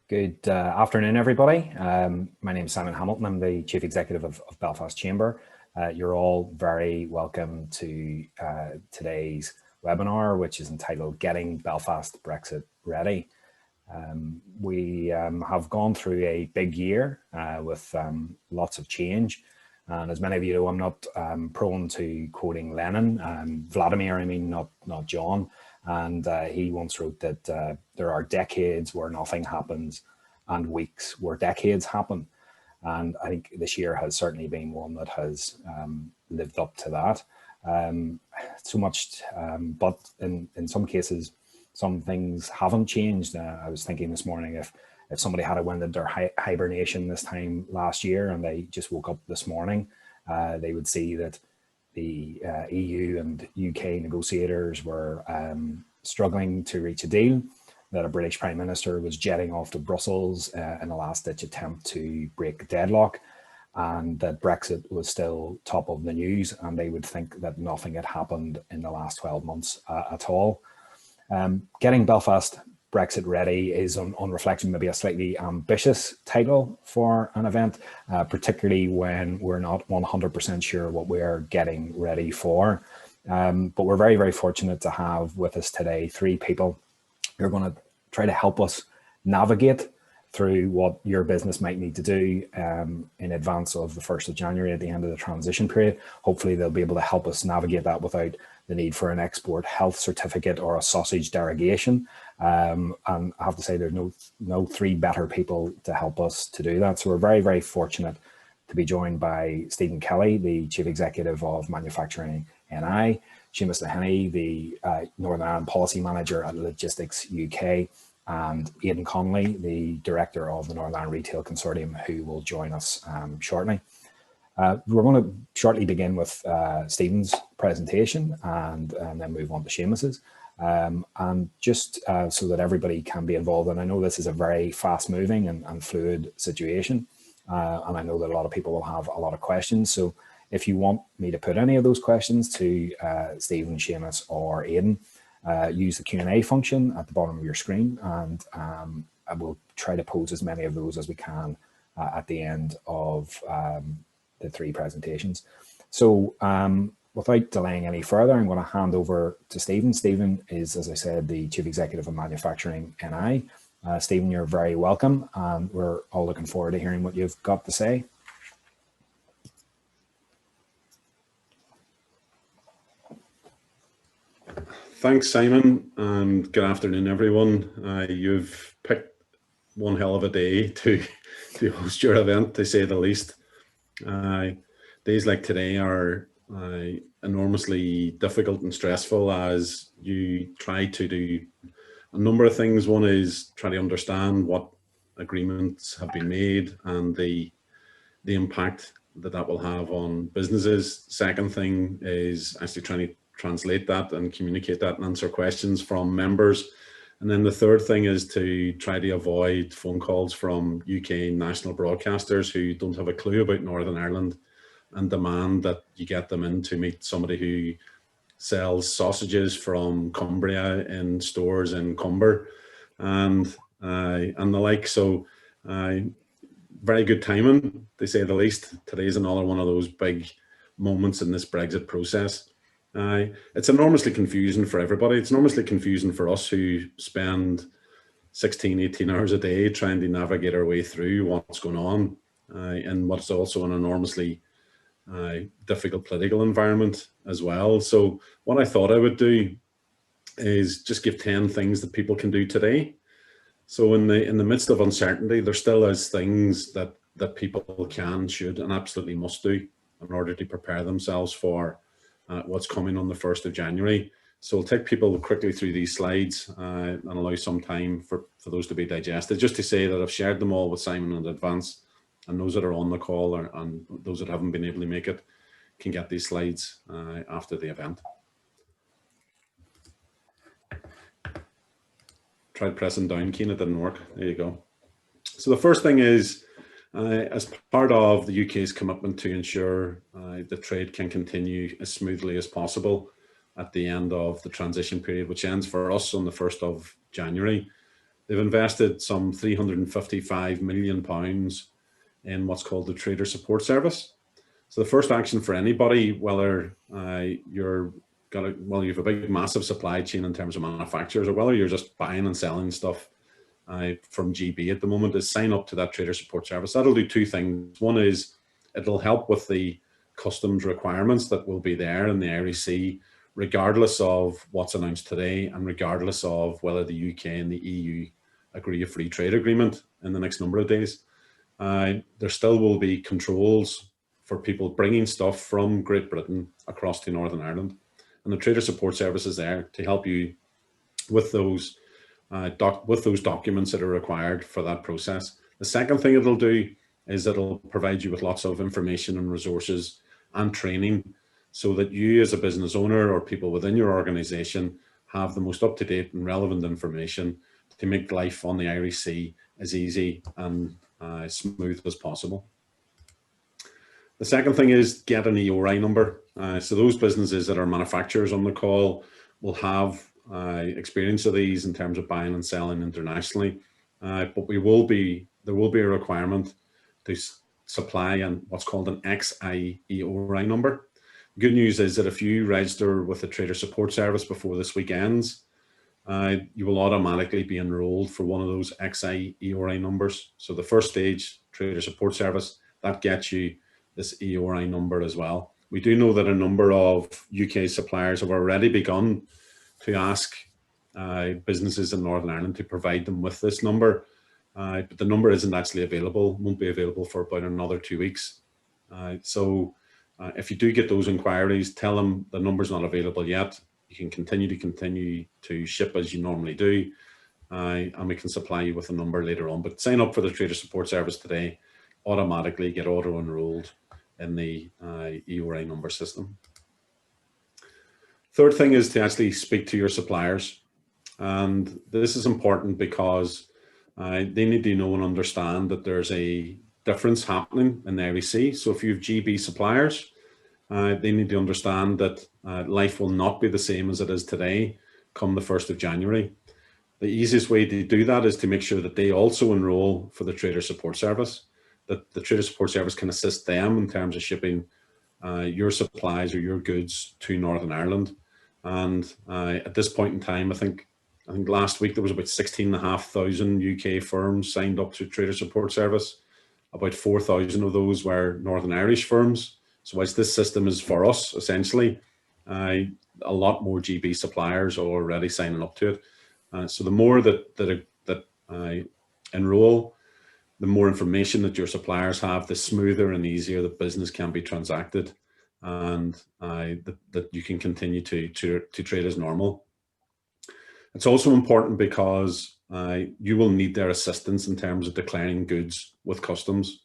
Good afternoon, everybody. My name is Simon Hamilton. I'm the Chief Executive of Belfast Chamber. You're all very welcome to today's webinar, which is entitled Getting Belfast Brexit Ready. We have gone through a big year with lots of change. And as many of you know, I'm not prone to quoting Lenin, Vladimir, I mean, not John. And he once wrote that there are decades where nothing happens and weeks where decades happen. And I think this year has certainly been one that has lived up to that. So much, but in some cases, some things haven't changed. I was thinking this morning, if somebody had went into their hibernation this time last year and they just woke up this morning, they would see that the EU and UK negotiators were struggling to reach a deal, that a British Prime Minister was jetting off to Brussels in a last-ditch attempt to break the deadlock, and that Brexit was still top of the news, and they would think that nothing had happened in the last 12 months at all. Getting Belfast Brexit Ready is, on reflection, maybe a slightly ambitious title for an event, particularly when we're not 100% sure what we're getting ready for. But we're very, very fortunate to have with us today 3 people who are going to try to help us navigate through what your business might need to do in advance of the 1st of January at the end of the transition period. Hopefully they'll be able to help us navigate that without the need for an export health certificate or a sausage derogation. And I have to say there's no 3 better people to help us to do that. So we're very, very fortunate to be joined by Stephen Kelly, the Chief Executive of Manufacturing NI, Seamus Leheny, the Northern Ireland Policy Manager at Logistics UK, and Aodhán Connolly, the Director of the NI Retail Consortium, who will join us shortly. We're going to shortly begin with Stephen's presentation and then move on to Seamus's. And just so that everybody can be involved, and I know this is a very fast-moving and fluid situation, and I know that a lot of people will have a lot of questions. So if you want me to put any of those questions to Stephen, Seamus, or Aodhán, use the Q&A function at the bottom of your screen, and I will try to pose as many of those as we can at the end of the 3 presentations. So without delaying any further, I'm going to hand over to Stephen. Stephen is, as I said, the Chief Executive of Manufacturing NI. Stephen, you're very welcome, and we're all looking forward to hearing what you've got to say. Thanks, Simon, and good afternoon, everyone. You've picked one hell of a day to host your event, to say the least. Days like today are enormously difficult and stressful as you try to do a number of things. One is try to understand what agreements have been made and the impact that will have on businesses. Second thing is actually trying to translate that and communicate that and answer questions from members. And then the third thing is to try to avoid phone calls from UK national broadcasters who don't have a clue about Northern Ireland and demand that you get them in to meet somebody who sells sausages from Cumbria in stores in Cumber and the like. So very good timing, to say the least. Today's another one of those big moments in this Brexit process. It's enormously confusing for everybody. It's enormously confusing for us who spend 16, 18 hours a day trying to navigate our way through what's going on and what's also an enormously difficult political environment as well. So what I thought I would do is just give 10 things that people can do today. So in the midst of uncertainty, there still is things that people can, should, and absolutely must do in order to prepare themselves for what's coming on the 1st of January. So I'll take people quickly through these slides and allow some time for those to be digested. Just to say that I've shared them all with Simon in advance, and those that are on the call and those that haven't been able to make it can get these slides after the event. Tried pressing down, Keen, it didn't work. There you go. So the first thing is, as part of the UK's commitment to ensure the trade can continue as smoothly as possible at the end of the transition period, which ends for us on the 1st of January, They've invested some £355 million in what's called the Trader Support Service. So the first action for anybody, whether you have a big massive supply chain in terms of manufacturers, or whether you're just buying and selling stuff from GB at the moment, is sign up to that Trader Support Service. That'll do two things. One is it'll help with the customs requirements that will be there in the Irish Sea, regardless of what's announced today and regardless of whether the UK and the EU agree a free trade agreement in the next number of days. There still will be controls for people bringing stuff from Great Britain across to Northern Ireland. And the Trader Support Service is there to help you with those documents that are required for that process. The second thing it'll do is it'll provide you with lots of information and resources and training so that you as a business owner or people within your organization have the most up-to-date and relevant information to make life on the Irish Sea as easy and smooth as possible. The second thing is get an EORI number. So those businesses that are manufacturers on the call will have experience of these in terms of buying and selling internationally, but there will be a requirement to supply what's called an XI EORI number. The good news is that if you register with the Trader Support Service before this week ends, you will automatically be enrolled for one of those XI EORI numbers. So the first stage, Trader Support Service, that gets you this EORI number as well. We do know that a number of UK suppliers have already begun to ask businesses in Northern Ireland to provide them with this number, but the number isn't actually available, won't be available for about another 2 weeks. So if you do get those inquiries, tell them the number's not available yet. You can continue to ship as you normally do, and we can supply you with a number later on. But sign up for the Trader Support Service today, automatically get auto-enrolled in the EORI number system. Third thing is to actually speak to your suppliers. And this is important because they need to know and understand that there's a difference happening in the Irish Sea. So if you have GB suppliers, they need to understand that life will not be the same as it is today come the 1st of January. The easiest way to do that is to make sure that they also enroll for the Trader Support Service, that the Trader Support Service can assist them in terms of shipping your supplies or your goods to Northern Ireland. And at this point in time, I think last week there was about 16,500 UK firms signed up to Trader Support Service. About 4,000 of those were Northern Irish firms. So whilst this system is for us, essentially, a lot more GB suppliers are already signing up to it. So the more that enroll, the more information that your suppliers have, the smoother and easier the business can be transacted, and that you can continue to trade as normal. It's also important because you will need their assistance in terms of declaring goods with customs.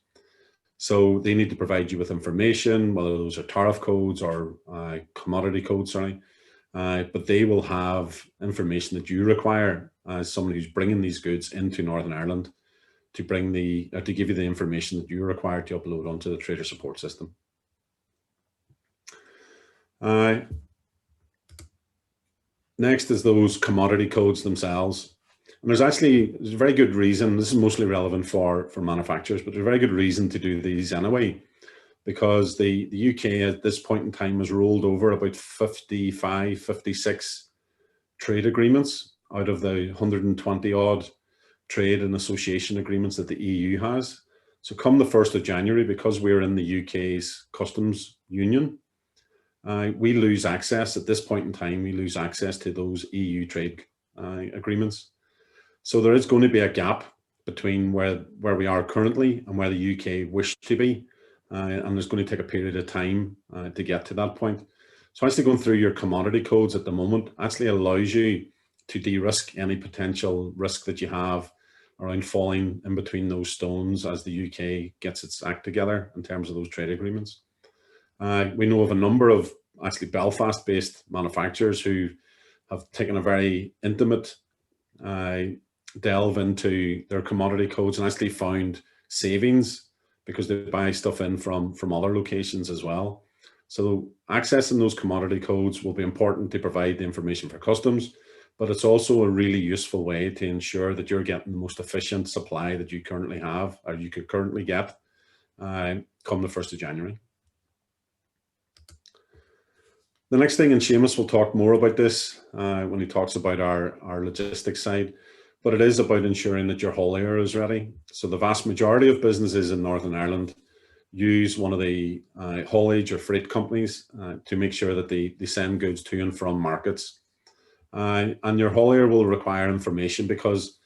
So they need to provide you with information, whether those are tariff codes or commodity codes, but they will have information that you require as somebody who's bringing these goods into Northern Ireland to give you the information that you require to upload onto the Trader Support system. Next is those commodity codes themselves. And there's a very good reason, this is mostly relevant for manufacturers, but there's a very good reason to do these anyway, because the UK at this point in time has rolled over about 55, 56 trade agreements out of the 120 odd trade and association agreements that the EU has. So come the 1st of January, because we're in the UK's customs union, we lose access at this point in time, we lose access to those EU trade agreements. So there is going to be a gap between where we are currently and where the UK wish to be. And there's going to take a period of time to get to that point. So actually going through your commodity codes at the moment actually allows you to de-risk any potential risk that you have around falling in between those stones as the UK gets its act together in terms of those trade agreements. We know of a number of actually Belfast-based manufacturers who have taken a very intimate delve into their commodity codes and actually found savings because they buy stuff in from other locations as well. So accessing those commodity codes will be important to provide the information for customs, but it's also a really useful way to ensure that you're getting the most efficient supply that you currently have, or you could currently get come the 1st of January. The next thing, and Seamus will talk more about this when he talks about our logistics side, but it is about ensuring that your haulier is ready. So the vast majority of businesses in Northern Ireland use one of the haulage or freight companies to make sure that they send goods to and from markets. And your haulier will require information, because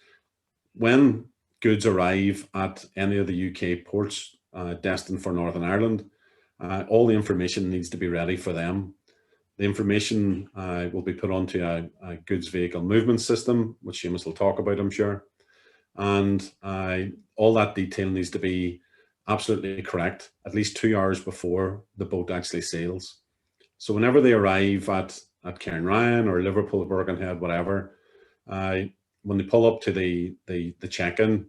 when goods arrive at any of the UK ports destined for Northern Ireland, all the information needs to be ready for them. The information will be put onto a goods vehicle movement system, which Seamus will talk about, I'm sure. And all that detail needs to be absolutely correct, at least 2 hours before the boat actually sails. So whenever they arrive at Cairnryan or Liverpool, Birkenhead, whatever, when they pull up to the check-in,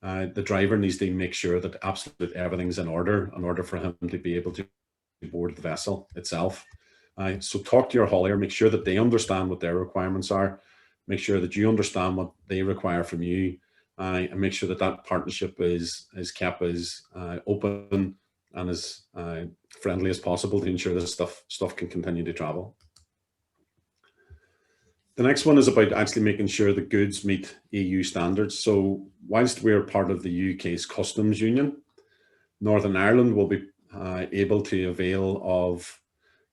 the driver needs to make sure that absolutely everything's in order for him to be able to board the vessel itself. So talk to your haulier, make sure that they understand what their requirements are, make sure that you understand what they require from you, and make sure that that partnership is kept as open and as friendly as possible to ensure that stuff can continue to travel. The next one is about actually making sure the goods meet EU standards. So whilst we're part of the UK's customs union, Northern Ireland will be able to avail of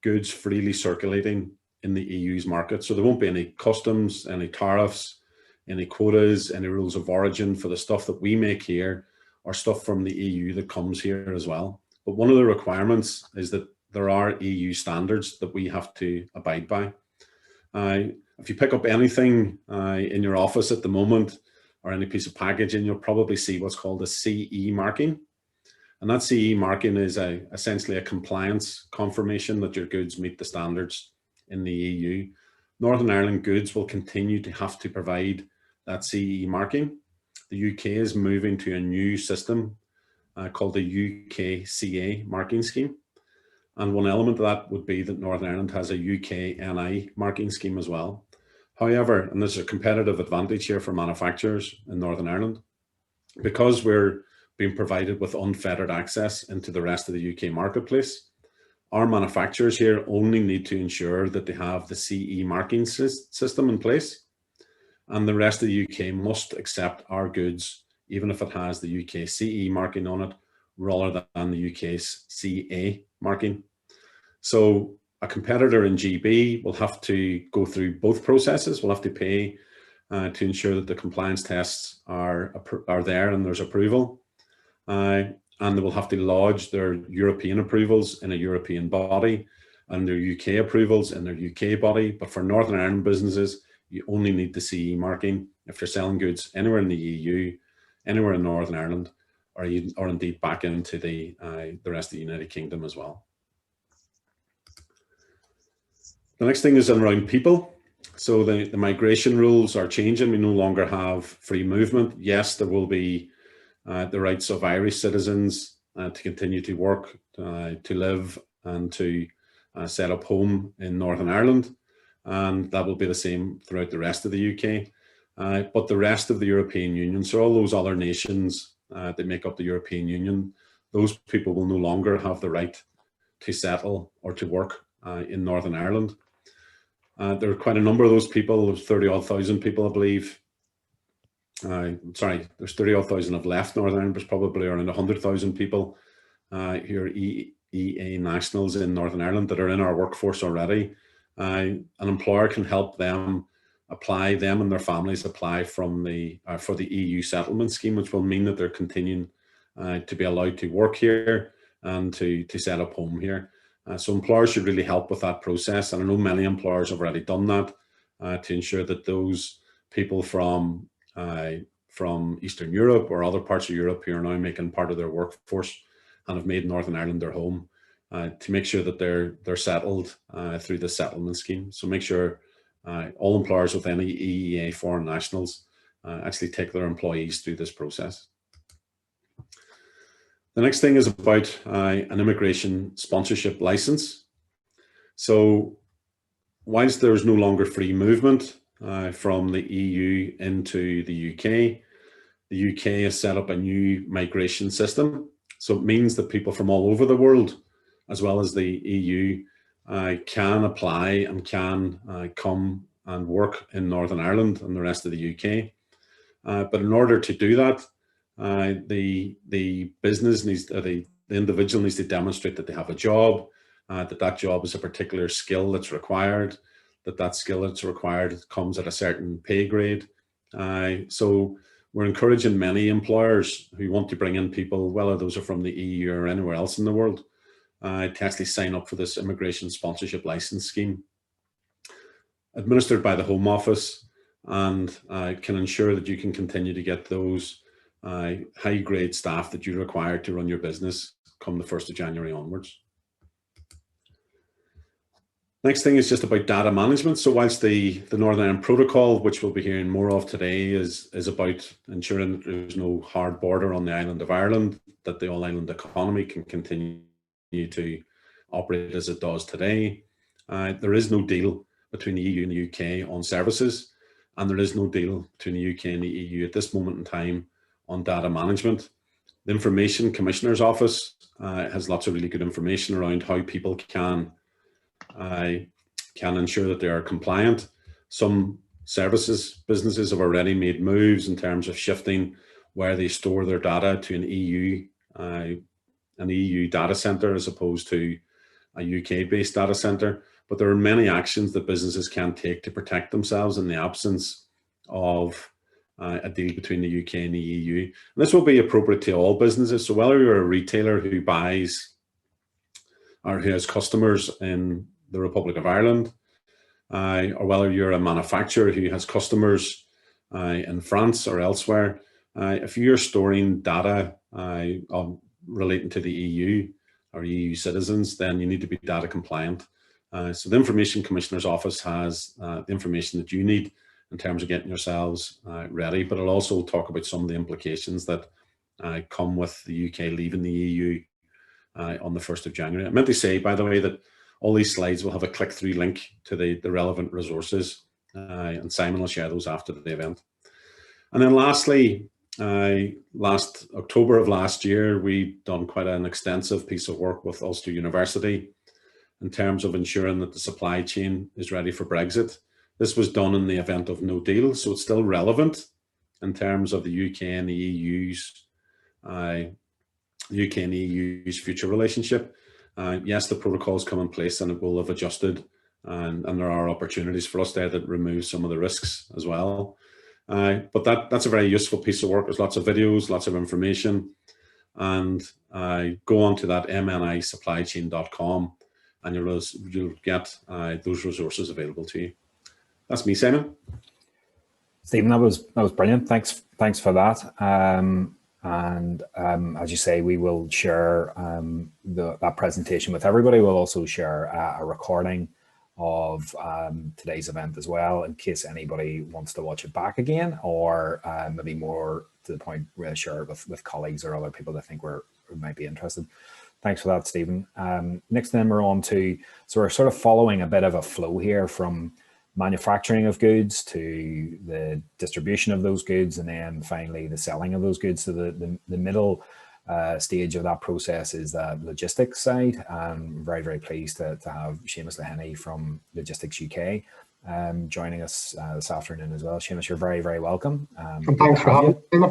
goods freely circulating in the EU's market. So there won't be any customs, any tariffs, any quotas, any rules of origin for the stuff that we make here, or stuff from the EU that comes here as well. But one of the requirements is that there are EU standards that we have to abide by. If you pick up anything in your office at the moment, or any piece of packaging, you'll probably see what's called a CE marking. And that CE marking is essentially a compliance confirmation that your goods meet the standards in the EU. Northern Ireland goods will continue to have to provide that CE marking. The UK is moving to a new system called the UKCA marking scheme. And one element of that would be that Northern Ireland has a UK NI marking scheme as well. However, and there's a competitive advantage here for manufacturers in Northern Ireland, because we're being provided with unfettered access into the rest of the UK marketplace, our manufacturers here only need to ensure that they have the CE marking system in place, and the rest of the UK must accept our goods, even if it has the UK CE marking on it, rather than the UK's CA marking. So a competitor in GB will have to go through both processes. Will have to pay to ensure that the compliance tests are there and there's approval. And they will have to lodge their European approvals in a European body and their UK approvals in their UK body. But for Northern Ireland businesses, you only need the CE marking if you're selling goods anywhere in the EU, anywhere in Northern Ireland, or indeed back into the rest of the United Kingdom as well. The next thing is around people. So the migration rules are changing. We no longer have free movement. Yes, there will be the rights of Irish citizens to continue to work, to live and to set up home in Northern Ireland. And that will be the same throughout the rest of the UK. But the rest of the European Union, so all those other nations that make up the European Union, those people will no longer have the right to settle or to work in Northern Ireland. There are quite a number of those people. There's 30-odd thousand people, I believe. Sorry, there's 30-odd thousand have left Northern Ireland. There's probably around 100,000 people who are EA nationals in Northern Ireland that are in our workforce already. An employer can help them apply, them and their families apply from for the EU settlement scheme, which will mean that they're continuing to be allowed to work here and to set up home here. So employers should really help with that process. And I know many employers have already done that to ensure that those people from Eastern Europe or other parts of Europe who are now making part of their workforce and have made Northern Ireland their home, to make sure that they're settled through the settlement scheme. So make sure all employers with any EEA foreign nationals actually take their employees through this process. The next thing is about an immigration sponsorship license. So whilst there's no longer free movement, from the EU into the UK. The UK has set up a new migration system. So it means that people from all over the world, as well as the EU, can apply and can come and work in Northern Ireland and the rest of the UK. But in order to do that, the business needs, the individual needs to demonstrate that they have a job, that job is a particular skill that's required, that skill that's required comes at a certain pay grade. So we're encouraging many employers who want to bring in people, whether those are from the EU or anywhere else in the world, to actually sign up for this immigration sponsorship license scheme, administered by the Home Office, and can ensure that you can continue to get those high grade staff that you require to run your business come the 1st of January onwards. Next thing is just about data management. So whilst the Northern Ireland Protocol, which we'll be hearing more of today, is about ensuring that there's no hard border on the island of Ireland, that the all-island economy can continue to operate as it does today. There is no deal between the EU and the UK on services, and there is no deal between the UK and the EU at this moment in time on data management. The Information Commissioner's Office has lots of really good information around how people can ensure that they are compliant. Some businesses have already made moves in terms of shifting where they store their data to an EU data center as opposed to a UK-based data center. But there are many actions that businesses can take to protect themselves in the absence of a deal between the UK and the EU. And this will be appropriate to all businesses. So whether you're a retailer who buys or who has customers in the Republic of Ireland, or whether you're a manufacturer who has customers in France or elsewhere, if you're storing data relating to the EU or EU citizens, then you need to be data compliant. So the Information Commissioner's Office has the information that you need in terms of getting yourselves ready, but it'll also talk about some of the implications that come with the UK leaving the EU on the 1st of January. I meant to say, by the way, that all these slides will have a click-through link to the relevant resources, and Simon will share those after the event. And then lastly, last October of last year, we've done quite an extensive piece of work with Ulster University in terms of ensuring that the supply chain is ready for Brexit. This was done in the event of no deal, so it's still relevant in terms of the UK and the EU's future relationship. Yes, the protocols come in place and it will have adjusted, and there are opportunities for us there that remove some of the risks as well. But that's a very useful piece of work. There's lots of videos, lots of information, and go on to that mnisupplychain.com and you'll get those resources available to you. That's me, Simon. Stephen, that was brilliant. Thanks for that. As you say, we will share that presentation with everybody. We'll also share a recording of today's event as well, in case anybody wants to watch it back again, or maybe more to the point, really share it with colleagues or other people that think who might be interested. Thanks for that, Stephen. Next then we're on to, so we're sort of following a bit of a flow here from manufacturing of goods to the distribution of those goods, and then finally the selling of those goods. So the middle stage of that process is the logistics side. I'm very, very pleased to have Seamus Leheny from Logistics UK joining us this afternoon as well. Seamus, you're very, very welcome. Thanks for having me.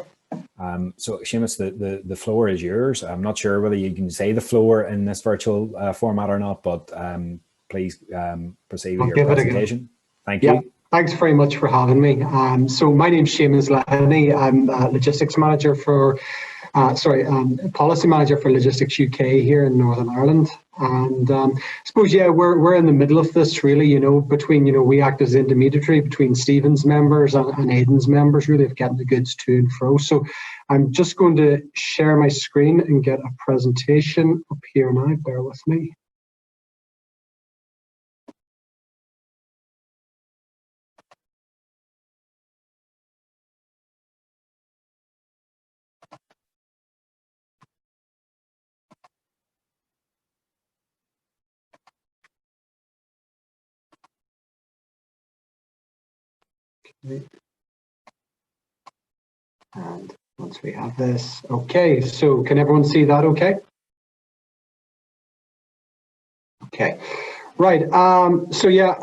So Seamus, the floor is yours. I'm not sure whether you can say the floor in this virtual format or not, but please proceed with your presentation. Thank you. Yeah, thanks very much for having me. So my name's Seamus Leheny. I'm logistics manager for, policy manager for Logistics UK here in Northern Ireland. And I suppose, yeah, we're in the middle of this really, between, we act as intermediary between Stephen's members and Aidan's members, really, of getting the goods to and fro. So I'm just going to share my screen and get a presentation up here now. Bear with me. And once we have this, okay, so can everyone see that okay? Okay, right, so yeah,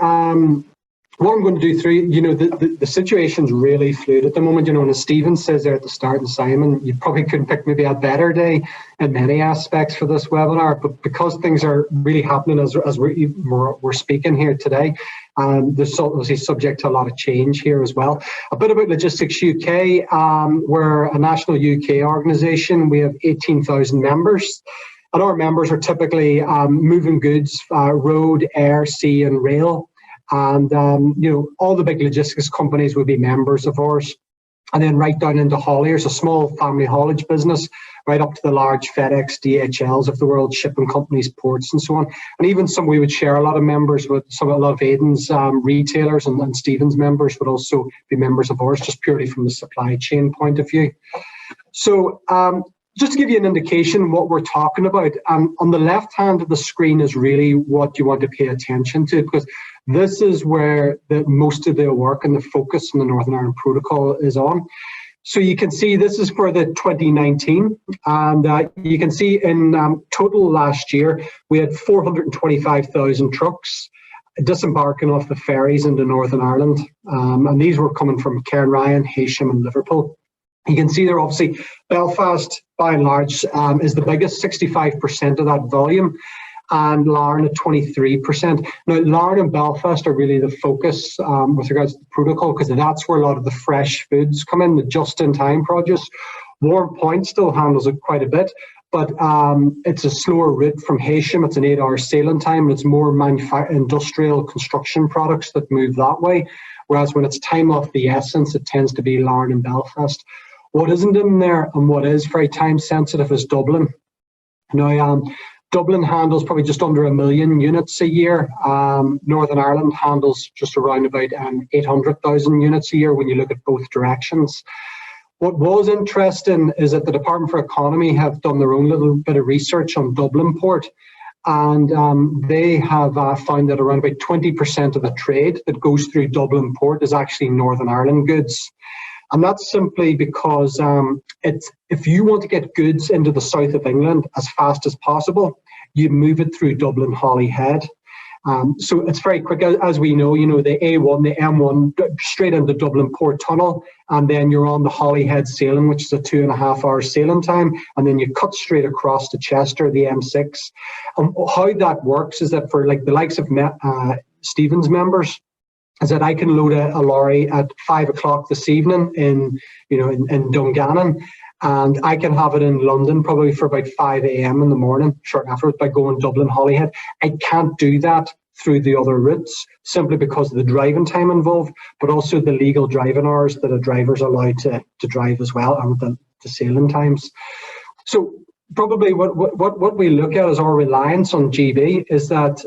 what I'm going to do through, the situation's really fluid at the moment, and as Stephen says there at the start, and Simon, you probably couldn't pick maybe a better day in many aspects for this webinar, but because things are really happening as we're speaking here today, there's obviously subject to a lot of change here as well. A bit about Logistics UK, we're a national UK organisation. We have 18,000 members. And our members are typically moving goods, road, air, sea and rail. And, all the big logistics companies would be members of ours. And then right down into HAULIERs, a small family haulage business, right up to the large FedEx, DHLs of the world, shipping companies, ports and so on. And even some we would share a lot of members with, a lot of Aodhán's retailers and Stephen's members would also be members of ours, just purely from the supply chain point of view. So, just to give you an indication what we're talking about, on the left hand of the screen is really what you want to pay attention to, because this is where most of the work and the focus in the Northern Ireland Protocol is on. So you can see this is for the 2019, and you can see in total last year we had 425,000 trucks disembarking off the ferries into Northern Ireland, and these were coming from Cairnryan, Heysham and Liverpool. You can see there obviously Belfast by and large is the biggest, 65% of that volume, and Larne at 23%. Now Larne and Belfast are really the focus with regards to the protocol, because that's where a lot of the fresh foods come in, the just-in-time produce. Warren Point still handles it quite a bit, but it's a slower route from Heysham. It's an 8-hour sailing time, and it's more industrial construction products that move that way. Whereas when it's time of the essence, it tends to be Larne and Belfast. What isn't in there and what is very time sensitive is Dublin. Now, Dublin handles probably just under 1 million units a year. Northern Ireland handles just around about 800,000 units a year when you look at both directions. What was interesting is that the Department for Economy have done their own little bit of research on Dublin Port, and they have found that around about 20% of the trade that goes through Dublin Port is actually Northern Ireland goods. And that's simply because if you want to get goods into the south of England as fast as possible, you move it through Dublin Holyhead. So it's very quick, as we know, the A1, the M1, straight into Dublin Port Tunnel, and then you're on the Holyhead sailing, which is a 2.5-hour sailing time, and then you cut straight across to Chester, the M6. How that works is that for like the likes of Stephen's members, is that I can load a lorry at 5 o'clock this evening in Dungannon, and I can have it in London probably for about 5 a.m. in the morning, shortly afterwards, by going Dublin Holyhead. I can't do that through the other routes simply because of the driving time involved, but also the legal driving hours that a driver's allowed to drive as well, and the sailing times. So probably what we look at as our reliance on GB is that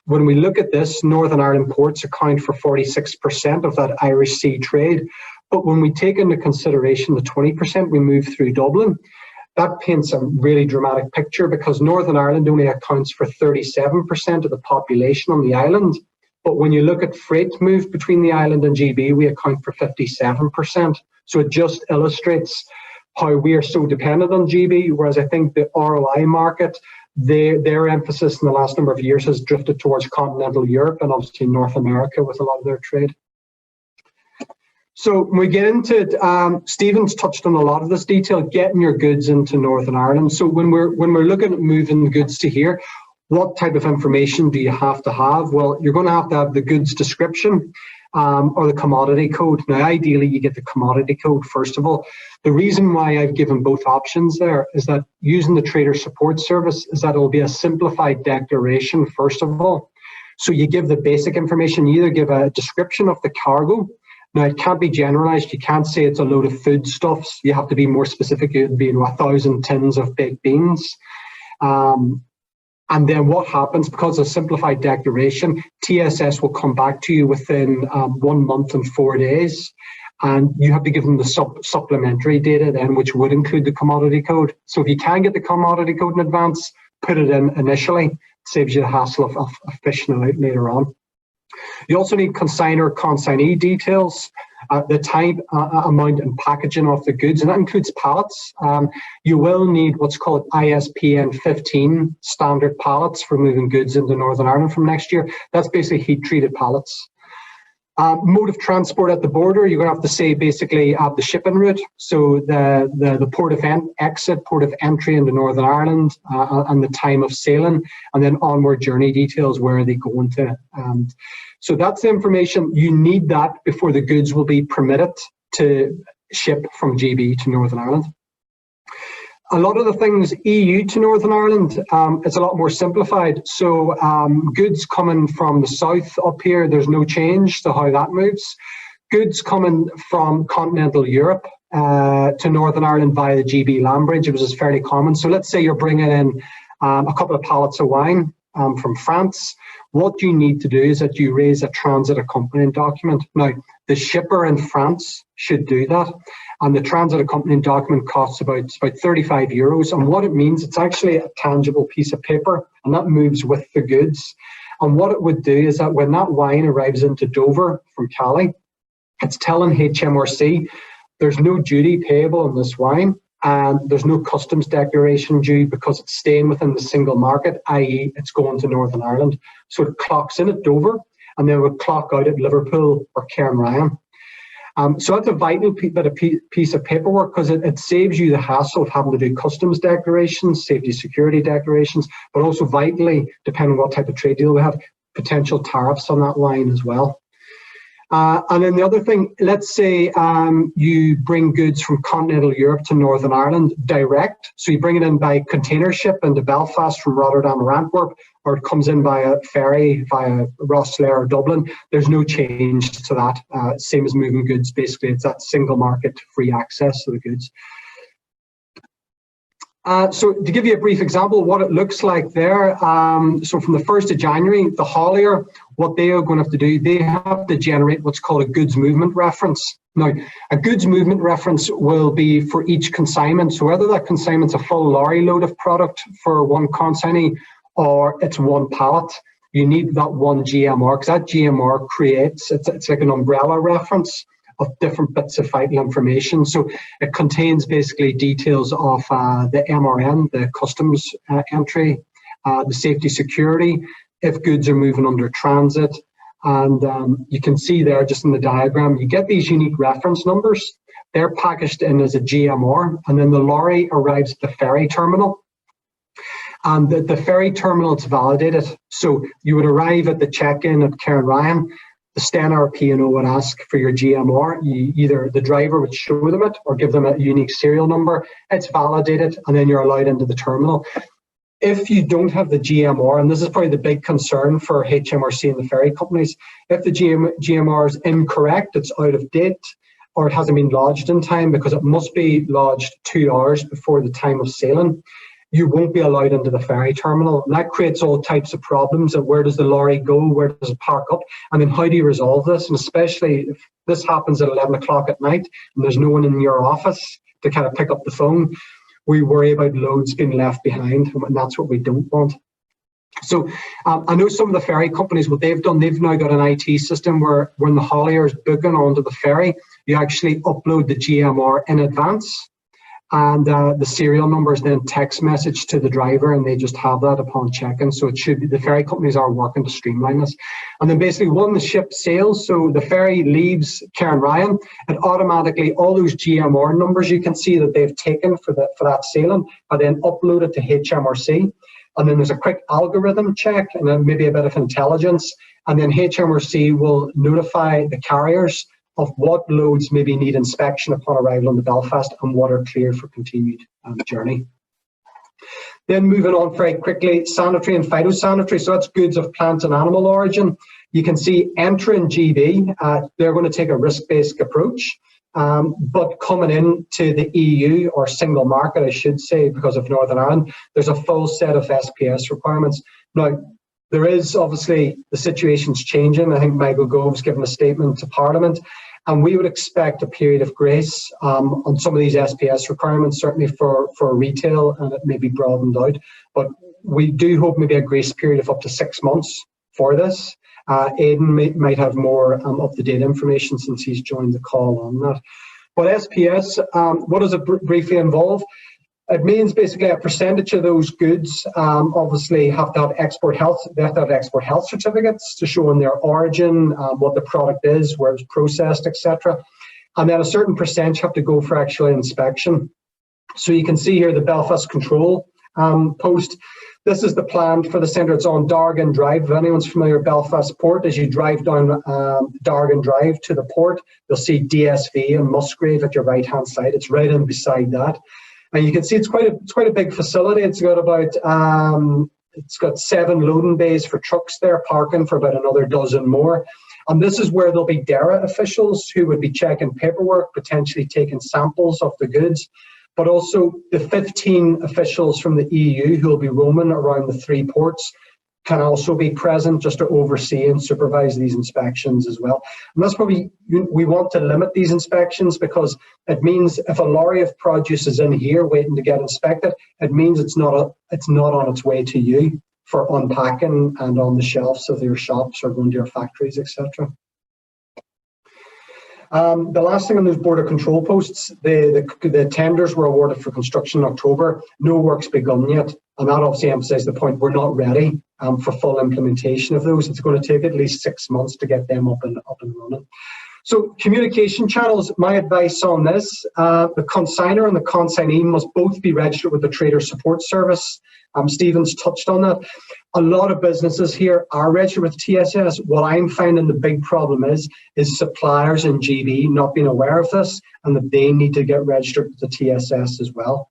when we look at this, Northern Ireland ports account for 46% of that Irish Sea trade. But when we take into consideration the 20% we move through Dublin, that paints a really dramatic picture, because Northern Ireland only accounts for 37% of the population on the island. But when you look at freight moved between the island and GB, we account for 57%. So it just illustrates how we are so dependent on GB, whereas I think the ROI market, their emphasis in the last number of years has drifted towards continental Europe and obviously North America with a lot of their trade. So when we get into it, Stephen's touched on a lot of this detail, getting your goods into Northern Ireland. So when we're looking at moving goods to here, what type of information do you have to have? Well, you're going to have the goods description or the commodity code. Now, ideally, you get the commodity code first of all. The reason why I've given both options there is that using the Trader Support Service is that it will be a simplified declaration first of all. So you give the basic information, you either give a description of the cargo. Now, it can't be generalized. You can't say it's a load of foodstuffs. You have to be more specific. It would be 1,000 tins of baked beans. And then what happens, because of simplified declaration, TSS will come back to you within 1 month and 4 days. And you have to give them the supplementary data then, which would include the commodity code. So if you can get the commodity code in advance, put it in initially. It saves you the hassle of fishing it out later on. You also need consignor, consignee details, the type, amount and packaging of the goods, and that includes pallets. You will need what's called ISPN 15 standard pallets for moving goods into Northern Ireland from next year. That's basically heat-treated pallets. Mode of transport at the border, you're going to have to say basically the shipping route. So the port of exit, port of entry into Northern Ireland, and the time of sailing, and then onward journey details, where are they going to. So that's the information. You need that before the goods will be permitted to ship from GB to Northern Ireland. A lot of the things EU to Northern Ireland, it's a lot more simplified. So goods coming from the south up here, there's no change to how that moves. Goods coming from continental Europe to Northern Ireland via the GB land bridge, which is fairly common. So let's say you're bringing in a couple of pallets of wine from France. What you need to do is that you raise a transit accompanying document. Now, the shipper in France should do that, and the transit accompanying document costs about 35 euros. And what it means, it's actually a tangible piece of paper, and that moves with the goods. And what it would do is that when that wine arrives into Dover from Cali, it's telling HMRC there's no duty payable on this wine, and there's no customs declaration due because it's staying within the single market, i.e. it's going to Northern Ireland. So it clocks in at Dover, and then it would clock out at Liverpool or Cairnryan. So that's a vital piece of paperwork, because it saves you the hassle of having to do customs declarations, safety security declarations, but also vitally, depending on what type of trade deal we have, potential tariffs on that wine as well. And then the other thing, let's say you bring goods from continental Europe to Northern Ireland direct. So you bring it in by container ship into Belfast from Rotterdam or Antwerp, or it comes in by a ferry via Rosslare or Dublin. There's no change to that. Same as moving goods, basically. It's that single market free access to the goods. So to give you a brief example of what it looks like there, so from the 1st of January, the haulier, what they are going to have to do, they have to generate what's called a goods movement reference. Now, a goods movement reference will be for each consignment. So whether that consignment's a full lorry load of product for one consignee or it's one pallet, you need that one GMR, because that GMR creates, it's like an umbrella reference of different bits of vital information. So it contains basically details of the MRN, the customs entry, the safety security, if goods are moving under transit. And you can see there just in the diagram, you get these unique reference numbers. They're packaged in as a GMR, and then the lorry arrives at the ferry terminal. And the ferry terminal, it's validated. So you would arrive at the check-in at Cairnryan. The Stenor P&O would ask for your GMR. Either the driver would show them it or give them a unique serial number. It's validated, and then you're allowed into the terminal. If you don't have the GMR, and this is probably the big concern for HMRC and the ferry companies, if the GMR is incorrect, it's out of date, or it hasn't been lodged in time because it must be lodged 2 hours before the time of sailing, you won't be allowed into the ferry terminal. And that creates all types of problems. And where does the lorry go? Where does it park up? And then how do you resolve this? And especially if this happens at 11 o'clock at night and there's no one in your office to kind of pick up the phone, we worry about loads being left behind, and that's what we don't want. So I know some of the ferry companies, what they've done, they've now got an IT system where when the haulier is booking onto the ferry, you actually upload the GMR in advance. And the serial number is then text message to the driver, and they just have that upon check-in. So it should be, the ferry companies are working to streamline this. And then basically when the ship sails, so the ferry leaves Cairnryan, and automatically all those GMR numbers you can see that they've taken for that sailing are then uploaded to HMRC. And then there's a quick algorithm check and then maybe a bit of intelligence. And then HMRC will notify the carriers of what loads maybe need inspection upon arrival in Belfast and what are clear for continued journey. Then moving on very quickly, sanitary and phytosanitary. So that's goods of plant and animal origin. You can see entering GB, they're going to take a risk-based approach. But coming into the EU, or single market, I should say, because of Northern Ireland, there's a full set of SPS requirements. Now, there is obviously, the situation's changing. I think Michael Gove's given a statement to Parliament, and we would expect a period of grace on some of these SPS requirements, certainly for retail, and it may be broadened out. But we do hope maybe a grace period of up to 6 months for this. Aodhán might have more up-to-date information since he's joined the call on that. But SPS, what does it briefly involve? It means basically a percentage of those goods obviously have to have export health. They have to have export health certificates to show in their origin, what the product is, where it's processed, etc. And then a certain percentage have to go for actual inspection. So you can see here the Belfast control post. This is the plan for the centre. It's on Dargan Drive. If anyone's familiar with Belfast Port, as you drive down Dargan Drive to the port, you'll see DSV and Musgrave at your right-hand side. It's right in beside that. And you can see it's quite a big facility. It's got about it's got 7 loading bays for trucks there, parking for about another dozen more. And this is where there'll be DERA officials who would be checking paperwork, potentially taking samples of the goods, but also the 15 officials from the EU who will be roaming around the 3 ports can also be present just to oversee and supervise these inspections as well. And that's probably, we want to limit these inspections because it means if a lorry of produce is in here waiting to get inspected, it means it's not on its way to you for unpacking and on the shelves of your shops or going to your factories, etc. The last thing on those border control posts, the tenders were awarded for construction in October. No work's begun yet, and that obviously emphasises the point we're not ready for full implementation of those. It's going to take at least 6 months to get them up and running. So communication channels, my advice on this, the consignor and the consignee must both be registered with the Trader Support Service. Stephen's touched on that. A lot of businesses here are registered with TSS. What I'm finding the big problem is suppliers and GB not being aware of this and that they need to get registered with the TSS as well.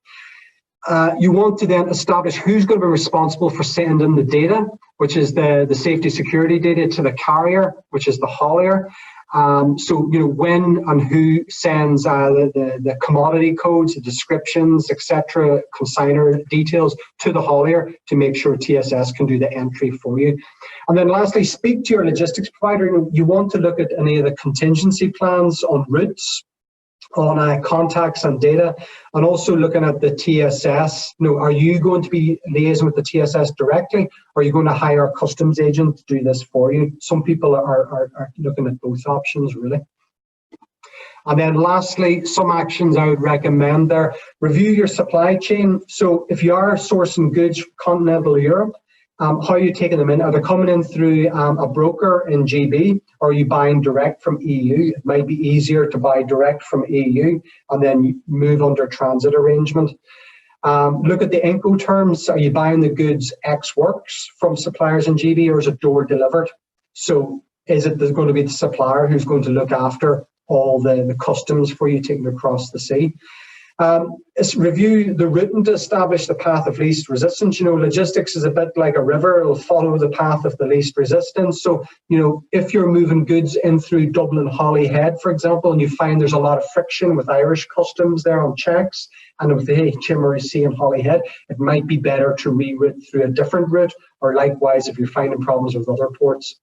You want to then establish who's going to be responsible for sending the data, which is the safety security data, to the carrier, which is the haulier. So, you know, when and who sends the commodity codes, the descriptions, etc., consignor details to the haulier to make sure TSS can do the entry for you. And then lastly, speak to your logistics provider. You want to look at any of the contingency plans on routes, on contacts and data, and also looking at the TSS. You know, are you going to be liaising with the TSS directly, or are you going to hire a customs agent to do this for you? Some people are looking at both options, really. And then lastly, some actions I would recommend there. Review your supply chain. So if you are sourcing goods from continental Europe, how are you taking them in? Are they coming in through a broker in GB, or are you buying direct from EU? It might be easier to buy direct from EU and then move under transit arrangement. Look at the Incoterms. Are you buying the goods ex works from suppliers in GB, or is it door delivered? So is it going to be the supplier who's going to look after all the customs for you taken across the sea? Review the routing to establish the path of least resistance. You know, logistics is a bit like a river. It'll follow the path of the least resistance. So, you know, if you're moving goods in through Dublin Holyhead, for example, and you find there's a lot of friction with Irish customs there on checks and with the HMRC and Holyhead, it might be better to reroute through a different route, or likewise, if you're finding problems with other ports,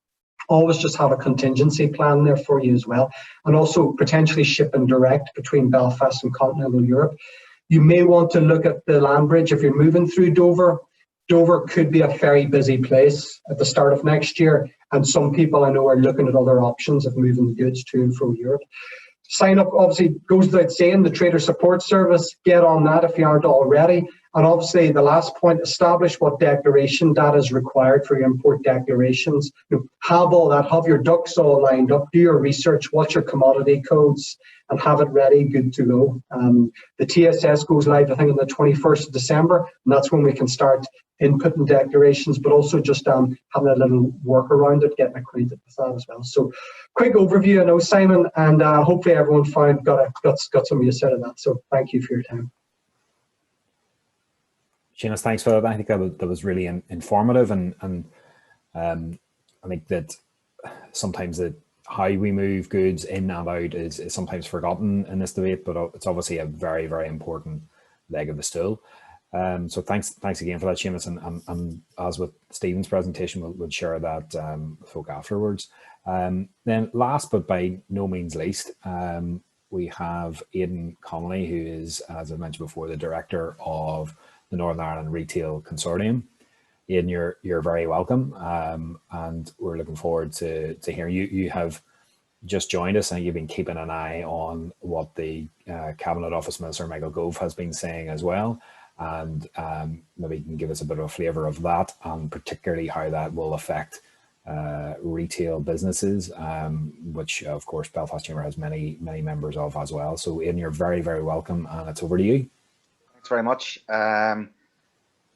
always just have a contingency plan there for you as well. And also potentially shipping direct between Belfast and continental Europe. You may want to look at the land bridge if you're moving through Dover. Dover could be a very busy place at the start of next year, and some people I know are looking at other options of moving the goods to and from Europe. Sign up, obviously, goes without saying, the Trader Support Service. Get on that if you aren't already. And obviously, the last point, establish what declaration data is required for your import declarations. You know, have all that, have your ducks all lined up, do your research, watch your commodity codes, and have it ready, good to go. The TSS goes live, I think, on the 21st of December, and that's when we can start inputting declarations, but also just having a little work around it, getting acquainted with that as well. So, quick overview, I know, Simon, and hopefully everyone got some use out of that. So, thank you for your time. Seamus, thanks for that. I think that was really informative, and I think that sometimes how we move goods in and out is sometimes forgotten in this debate, but it's obviously a very, very important leg of the stool. So thanks again for that, Seamus, and as with Stephen's presentation, we'll share that with folk afterwards. Then last but by no means least, we have Aodhán Connolly, who is, as I mentioned before, the director of the Northern Ireland Retail Consortium. Ian, you're very welcome, and we're looking forward to hearing you. You have just joined us, and you've been keeping an eye on what the Cabinet Office Minister Michael Gove has been saying as well, and maybe you can give us a bit of a flavour of that, and particularly how that will affect retail businesses, which of course Belfast Chamber has many members of as well. So Ian, you're very, very welcome, and it's over to you. Thanks very much.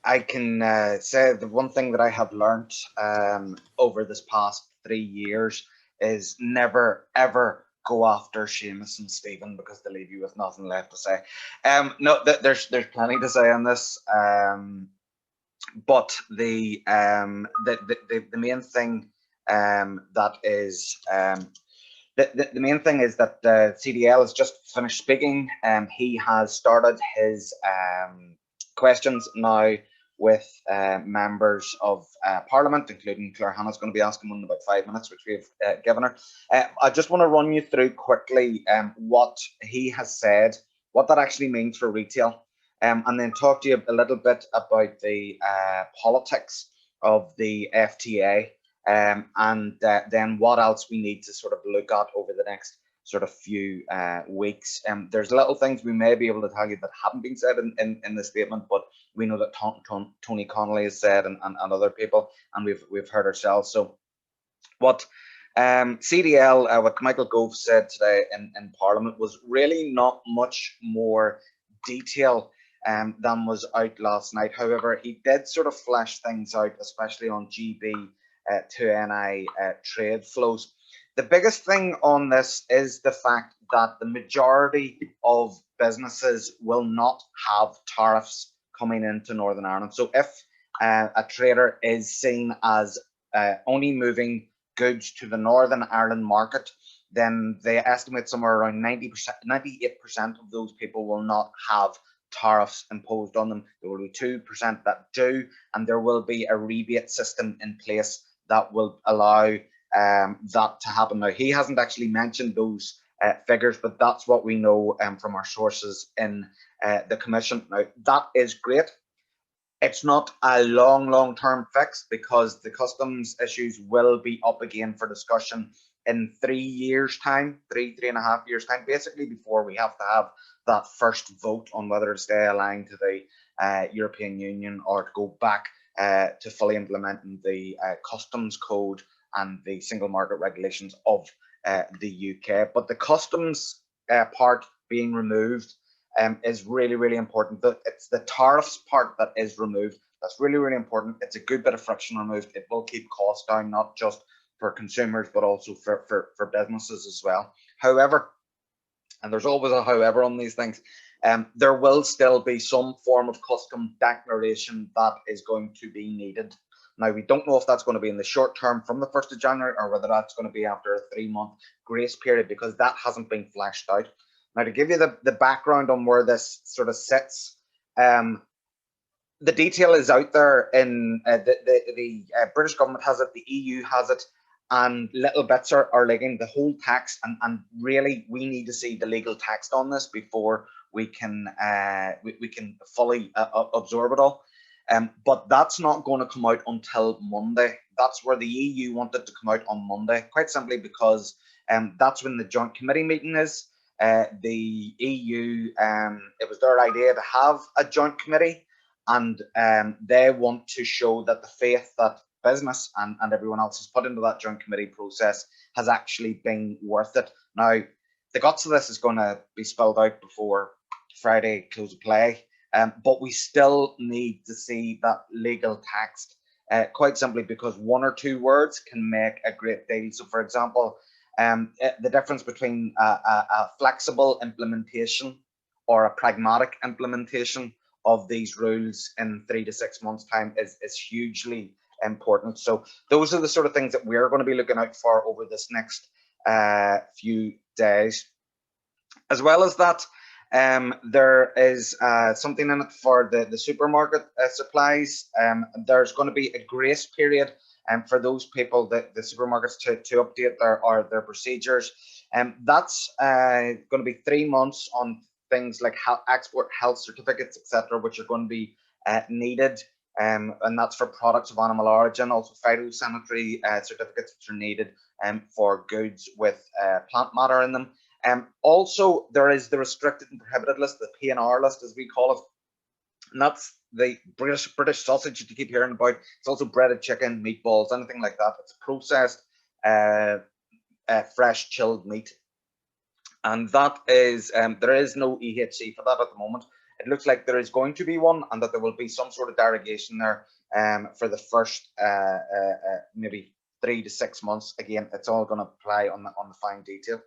I can say the one thing that I have learned over this past 3 years is never ever go after Seamus and Stephen, because they leave you with nothing left to say. No, there's plenty to say on this, but the main thing that is the main thing is that CDL has just finished speaking. He has started his questions now with members of Parliament, including Claire Hannah's going to be asking one in about 5 minutes, which we've given her. I just want to run you through quickly what he has said, what that actually means for retail, and then talk to you a little bit about the politics of the FTA, and then what else we need to sort of look at over the next sort of few weeks. There's little things we may be able to tell you that haven't been said in the statement, but we know that Tony Connolly has said, and other people, and we've heard ourselves. So what CDL, what Michael Gove said today in Parliament was really not much more detail than was out last night. However, he did sort of flesh things out, especially on GB to NI trade flows. The biggest thing on this is the fact that the majority of businesses will not have tariffs coming into Northern Ireland. So if a trader is seen as only moving goods to the Northern Ireland market, then they estimate somewhere around 98% of those people will not have tariffs imposed on them. There will be 2% that do, and there will be a rebate system in place that will allow that to happen. Now, he hasn't actually mentioned those figures, but that's what we know from our sources in the Commission. Now, that is great. It's not a long-term fix, because the customs issues will be up again for discussion in 3 years' time, three and a half years' time, basically, before we have to have that first vote on whether to stay aligned to the European Union or to go back to fully implementing the customs code and the single market regulations of the UK. But the customs part being removed is really important. It's the tariffs part that is removed. That's really important. It's a good bit of friction removed. It will keep costs down, not just for consumers, but also for businesses as well. However, and there's always a however on these things, there will still be some form of custom declaration that is going to be needed. Now, we don't know if that's going to be in the short term from the 1st of January or whether that's going to be after a 3-month grace period, because that hasn't been fleshed out. Now, to give you the background on where this sort of sits, the detail is out there in the British government has it, the EU has it, and little bits are leaking. The whole text, and really we need to see the legal text on this before we can fully absorb it all. But that's not going to come out until Monday. That's where the EU wanted to come out on Monday, quite simply because that's when the joint committee meeting is. The EU, it was their idea to have a joint committee, and they want to show that the faith that business and everyone else has put into that joint committee process has actually been worth it. Now, the guts of this is going to be spelled out before Friday close of play, but we still need to see that legal text, quite simply because 1 or 2 words can make a great deal. So, for example, the difference between a flexible implementation or a pragmatic implementation of these rules in 3 to 6 months' time is hugely important. So those are the sort of things that we're going to be looking out for over this next few days. As well as that, there is something in it for the supermarket supplies. There's going to be a grace period for those people, the supermarkets, to update their procedures. That's going to be 3 months on things like export health certificates, etc., which are going to be needed and that's for products of animal origin, also phytosanitary certificates which are needed for goods with plant matter in them. Also, there is the restricted and prohibited list, the P&R list as we call it, and that's the British sausage that you keep hearing about. It's also breaded chicken, meatballs, anything like that. It's processed, fresh chilled meat, and that is there is no EHC for that at the moment. It looks like there is going to be one, and that there will be some sort of derogation there for the first maybe 3 to 6 months. Again, it's all going to apply on the fine detail.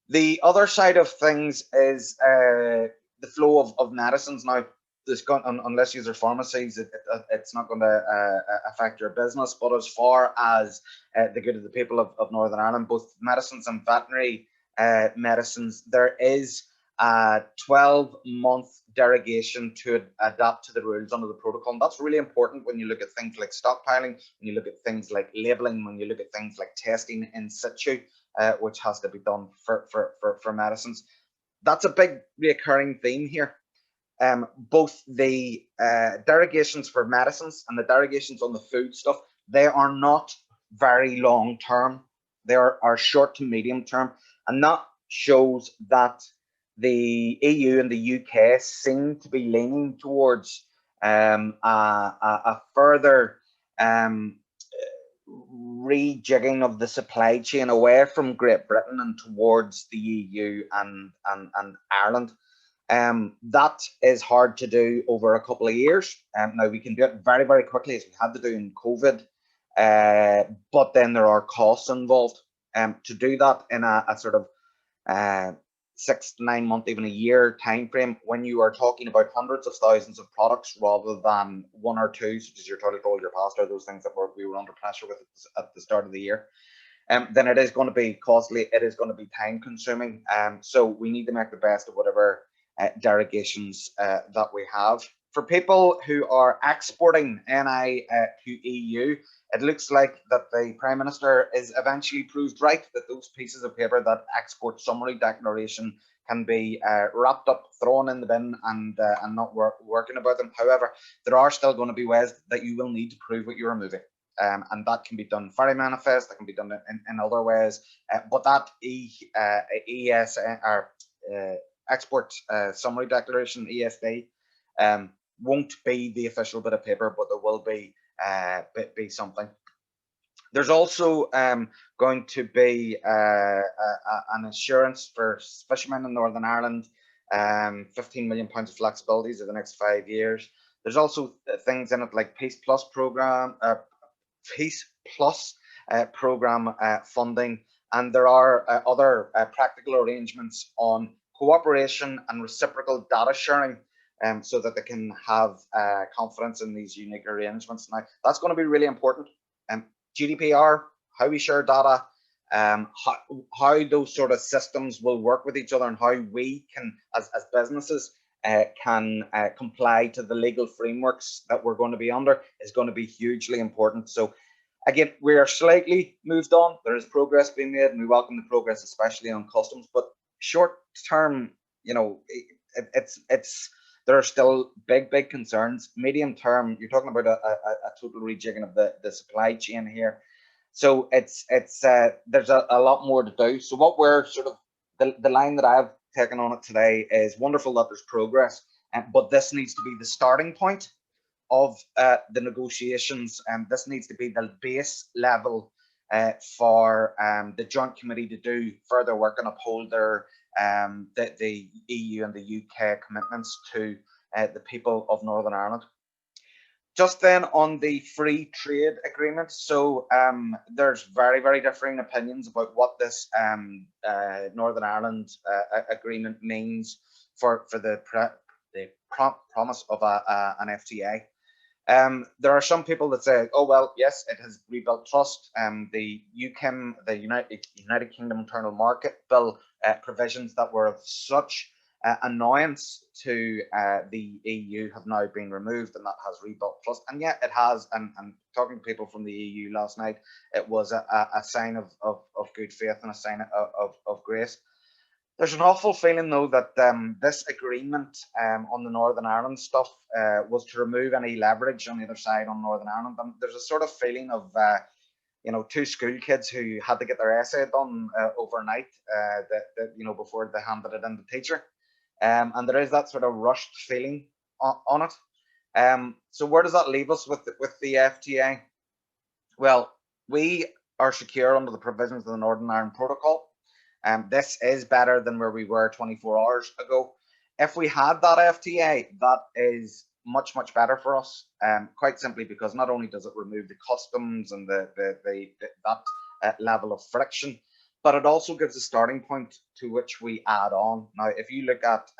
The other side of things is the flow of medicines. Now, unless you're pharmacies, it's not going to affect your business. But as far as the good of the people of Northern Ireland, both medicines and veterinary medicines, there is a 12-month derogation to adapt to the rules under the protocol. And that's really important when you look at things like stockpiling, when you look at things like labelling, when you look at things like testing in situ, which has to be done for medicines. That's a big recurring theme here. Both the derogations for medicines and the derogations on the food stuff, they are not very long term. They are short to medium term, and that shows that the EU and the UK seem to be leaning towards a further rejigging of the supply chain away from Great Britain and towards the EU and Ireland. That is hard to do over a couple of years. Now we can do it very, very quickly, as we had to do in COVID, but then there are costs involved. To do that in a sort of 6 to 9 month, even a year time frame, when you are talking about hundreds of thousands of products rather than 1 or 2, such as your toilet roll, your pasta, those things that we were under pressure with at the start of the year, then it is going to be costly. It is going to be time consuming. So we need to make the best of whatever derogations that we have. For people who are exporting NI to EU, it looks like that the Prime Minister is eventually proved right, that those pieces of paper, that export summary declaration, can be wrapped up, thrown in the bin, and not working about them. However, there are still going to be ways that you will need to prove what you're moving. And that can be done very manifest, that can be done in other ways. But that export summary declaration, ESD, won't be the official bit of paper, but there will be something. There's also going to be an assurance for fishermen in Northern Ireland, £15 million of flexibilities over the next 5 years. There's also things in it like Peace Plus program funding, and there are other practical arrangements on cooperation and reciprocal data sharing, so that they can have confidence in these unique arrangements. Now, that's going to be really important. GDPR, how we share data, how those sort of systems will work with each other, and how we can, as businesses, can comply to the legal frameworks that we're going to be under, is going to be hugely important. So again, we are slightly moved on. There is progress being made, and we welcome the progress, especially on customs. But short term, you know, there are still big concerns. Medium term, you're talking about a total rejigging of the supply chain here. So it's there's a lot more to do. So what we're sort of, the line that I've taken on it today is wonderful that there's progress, but this needs to be the starting point of the negotiations, and this needs to be the base level for the Joint Committee to do further work and uphold their the EU and the UK commitments to the people of Northern Ireland. Just then on the free trade agreement, so there's very differing opinions about what this Northern Ireland agreement means for the promise of an FTA. There are some people that say, oh well, yes, it has rebuilt trust. The UKIM, the United Kingdom Internal Market Bill provisions that were of such annoyance to the EU have now been removed, and that has rebuilt trust. And yet it has, and talking to people from the EU last night, it was a sign of good faith and a sign of grace. There's an awful feeling though that this agreement on the Northern Ireland stuff was to remove any leverage on either side on Northern Ireland. And there's a sort of feeling of you know, two school kids who had to get their essay done overnight that before they handed it in to the teacher. And there is that sort of rushed feeling on it. So where does that leave us with the FTA? Well, we are secure under the provisions of the Northern Ireland Protocol. This is better than where we were 24 hours ago. If we had that FTA, that is much better for us, quite simply because not only does it remove the customs and that level of friction, but it also gives a starting point to which we add on. Now, if you look at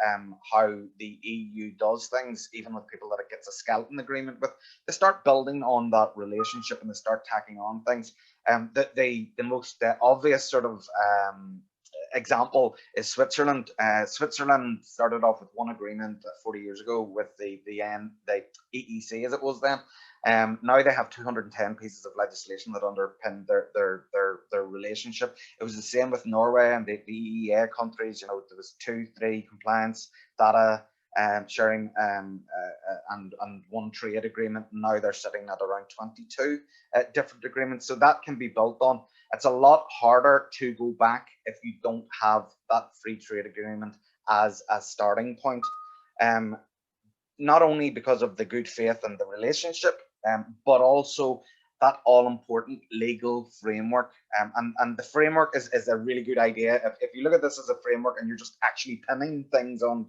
how the EU does things, even with people that it gets a skeleton agreement with, they start building on that relationship and they start tacking on things. The most obvious sort of example is Switzerland. Switzerland started off with one agreement 40 years ago with the EEC, as it was then. Now they have 210 pieces of legislation that underpin their relationship. It was the same with Norway and the EEA countries. There was 2-3 compliance, data sharing, and one trade agreement. Now they're sitting at around 22 different agreements. So that can be built on. It's a lot harder to go back if you don't have that free trade agreement as a starting point. Not only because of the good faith and the relationship, but also that all-important legal framework. And the framework is a really good idea. If you look at this as a framework and you're just actually pinning things on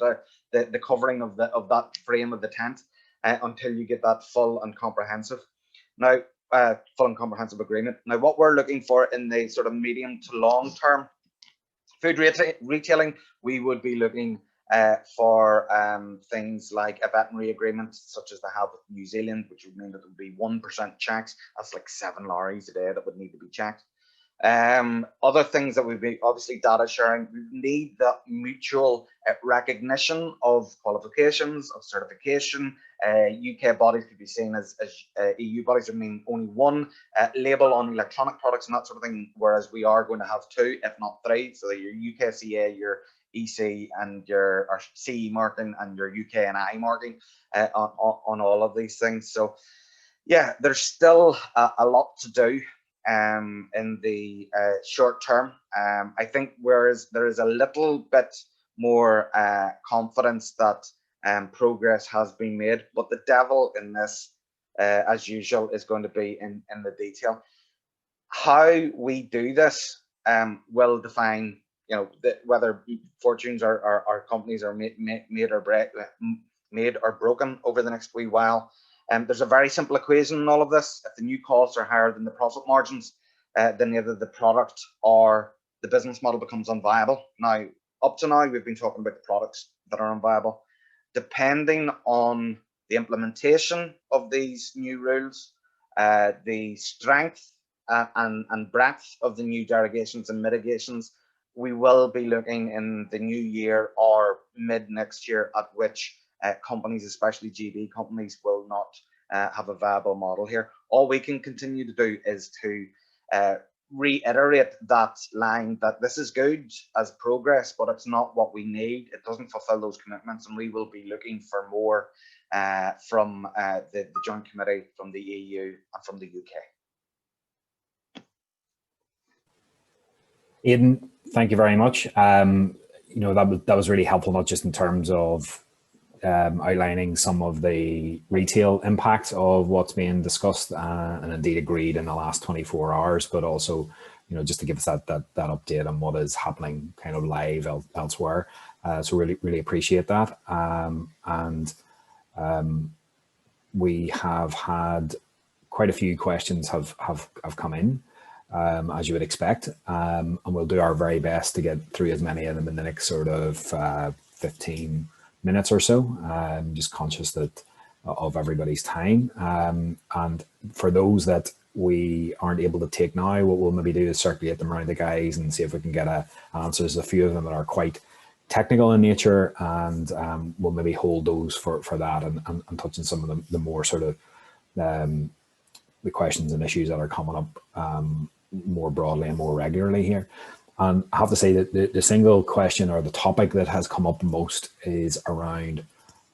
the covering of that frame of the tent until you get that full and comprehensive. Now, full and comprehensive agreement. Now, what we're looking for in the sort of medium to long term food retailing, we would be looking for things like a veterinary agreement, such as they have with New Zealand, which would mean that there would be 1% checks. That's like 7 lorries a day that would need to be checked. Other things that would be obviously data sharing. We need that mutual recognition of qualifications, of certification. UK bodies could be seen as EU bodies. I mean, only one label on electronic products and that sort of thing, whereas we are going to have 2, if not 3. So your UKCA, your EC, and your CE marking, and your UK NI marking on all of these things. So yeah, there's still a lot to do in the short term. I think whereas there is a little bit more confidence that progress has been made, but the devil in this, as usual, is going to be in the detail. How we do this will define, whether fortunes or companies are made or broken over the next wee while. There's a very simple equation in all of this. If the new costs are higher than the profit margins, then either the product or the business model becomes unviable. Now, up to now, we've been talking about the products that are unviable. Depending on the implementation of these new rules, the strength and breadth of the new derogations and mitigations, we will be looking in the new year or mid next year at which companies, especially GB companies, will not have a viable model here. All we can continue to do is to reiterate that line that this is good as progress, but it's not what we need. It doesn't fulfill those commitments, and we will be looking for more from the Joint Committee, from the EU, and from the UK. Aidan, thank you very much. That was really helpful, not just in terms of outlining some of the retail impacts of what's being discussed and indeed agreed in the last 24 hours, but also, just to give us that update on what is happening kind of live elsewhere. So really appreciate that. And we have had quite a few questions have come in, as you would expect, and we'll do our very best to get through as many of them in the next sort of 15 minutes or so. I'm just conscious of everybody's time. And for those that we aren't able to take now, what we'll maybe do is circulate them around the guys and see if we can get answers. A few of them that are quite technical in nature, and we'll maybe hold those for that and touch on some of the more sort of the questions and issues that are coming up more broadly and more regularly here. And I have to say that the single question or the topic that has come up most is around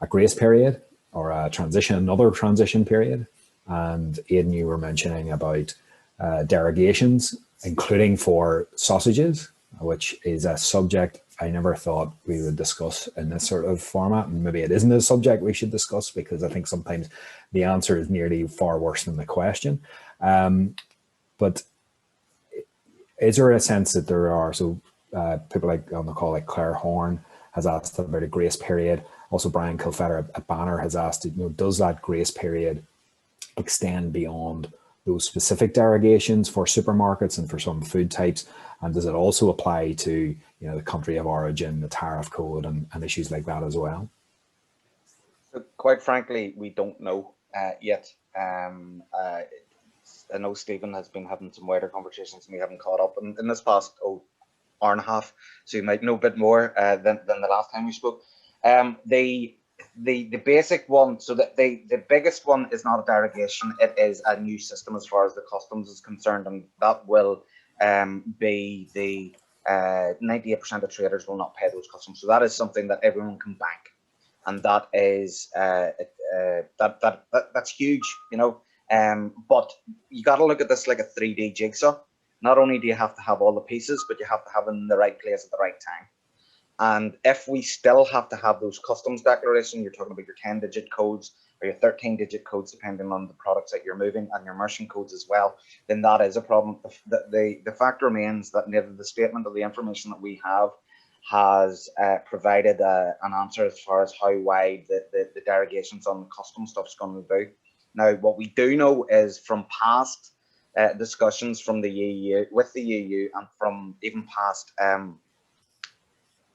a grace period or another transition period. And Aodhán, you were mentioning about derogations, including for sausages, which is a subject I never thought we would discuss in this sort of format. And maybe it isn't a subject we should discuss, because I think sometimes the answer is nearly far worse than the question. But is there a sense that there are, so people like on the call, like Claire Horn has asked about a grace period. Also, Brian Kilfetter at Banner has asked, does that grace period extend beyond those specific derogations for supermarkets and for some food types? And does it also apply to the country of origin, the tariff code, and issues like that as well? So quite frankly, we don't know yet. I know Stephen has been having some wider conversations and we haven't caught up in this past hour and a half, so you might know a bit more than the last time we spoke. The basic one, so that the biggest one is not a derogation, it is a new system as far as the customs is concerned, and that will be the 98% of traders will not pay those customs. So that is something that everyone can bank, and that is that's huge, but you got to look at this like a 3D jigsaw. Not only do you have to have all the pieces, but you have to have them in the right place at the right time. And if we still have to have those customs declaration, you're talking about your 10-digit codes or your 13-digit codes, depending on the products that you're moving, and your merchant codes as well, then that is a problem. The fact remains that neither the statement or the information that we have has provided an answer as far as how wide the derogations on the custom stuff is going to be. Now, what we do know is from past discussions from the EU, with the EU, and from even past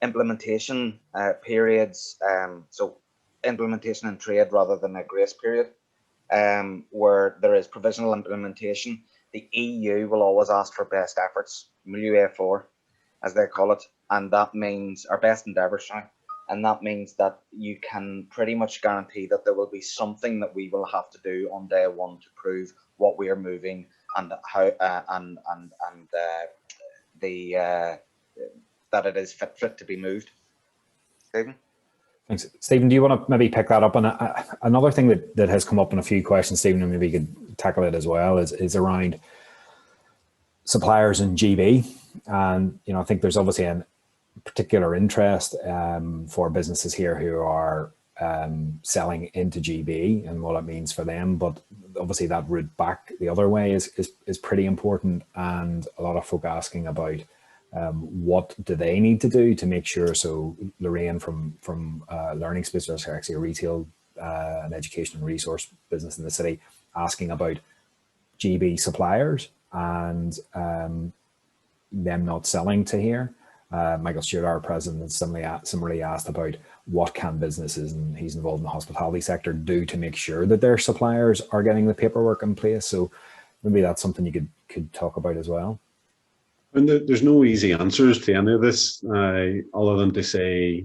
implementation periods, so implementation in trade rather than a grace period, where there is provisional implementation, the EU will always ask for best efforts, MUA4, as they call it, and that means our best endeavours, and that means that you can pretty much guarantee that there will be something that we will have to do on day one to prove what we are moving and how that it is fit to be moved. Stephen? Thanks. Stephen, do you want to maybe pick that up? And another thing that has come up in a few questions, Stephen, and maybe you could tackle it as well, is around suppliers and GB. And, I think there's obviously a particular interest for businesses here who are selling into GB and what it means for them. But obviously that route back the other way is pretty important. And a lot of folk asking about what do they need to do to make sure. So Lorraine from Learning Space, or actually a retail and education and resource business in the city, asking about GB suppliers and them not selling to here. Michael Stewart, our president, similarly asked about what can businesses, and he's involved in the hospitality sector, do to make sure that their suppliers are getting the paperwork in place. So maybe that's something you could talk about as well. And there's no easy answers to any of this, other than to say,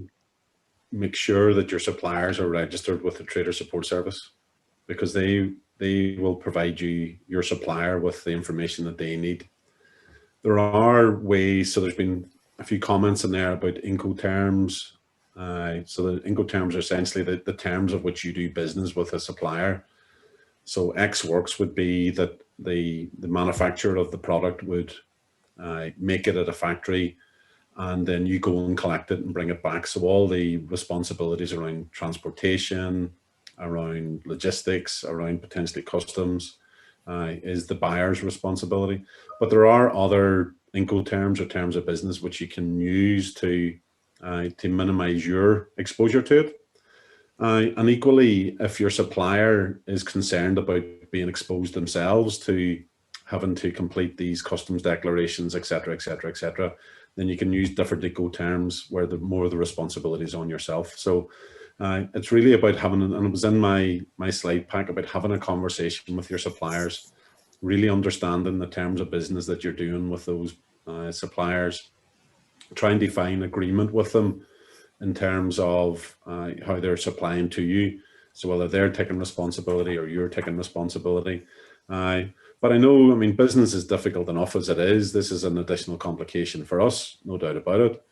make sure that your suppliers are registered with the Trader Support Service, because they will provide your supplier with the information that they need. There are ways, so there's been a few comments in there about Incoterms. So the Incoterms are essentially the terms of which you do business with a supplier. So Ex Works would be that the manufacturer of the product would make it at a factory, and then you go and collect it and bring it back. So all the responsibilities around transportation, around logistics, around potentially customs is the buyer's responsibility. But there are other Incoterms or terms of business which you can use to minimize your exposure to it. And equally, if your supplier is concerned about being exposed themselves to having to complete these customs declarations, etc., then you can use different Incoterms where more of the responsibility is on yourself. So it's really about having, and it was in my slide pack, about having a conversation with your suppliers, really understanding the terms of business that you're doing with those suppliers, try and define agreement with them in terms of how they're supplying to you. So whether they're taking responsibility or you're taking responsibility. But I know, I mean, business is difficult enough as it is. This is an additional complication for us, no doubt about it.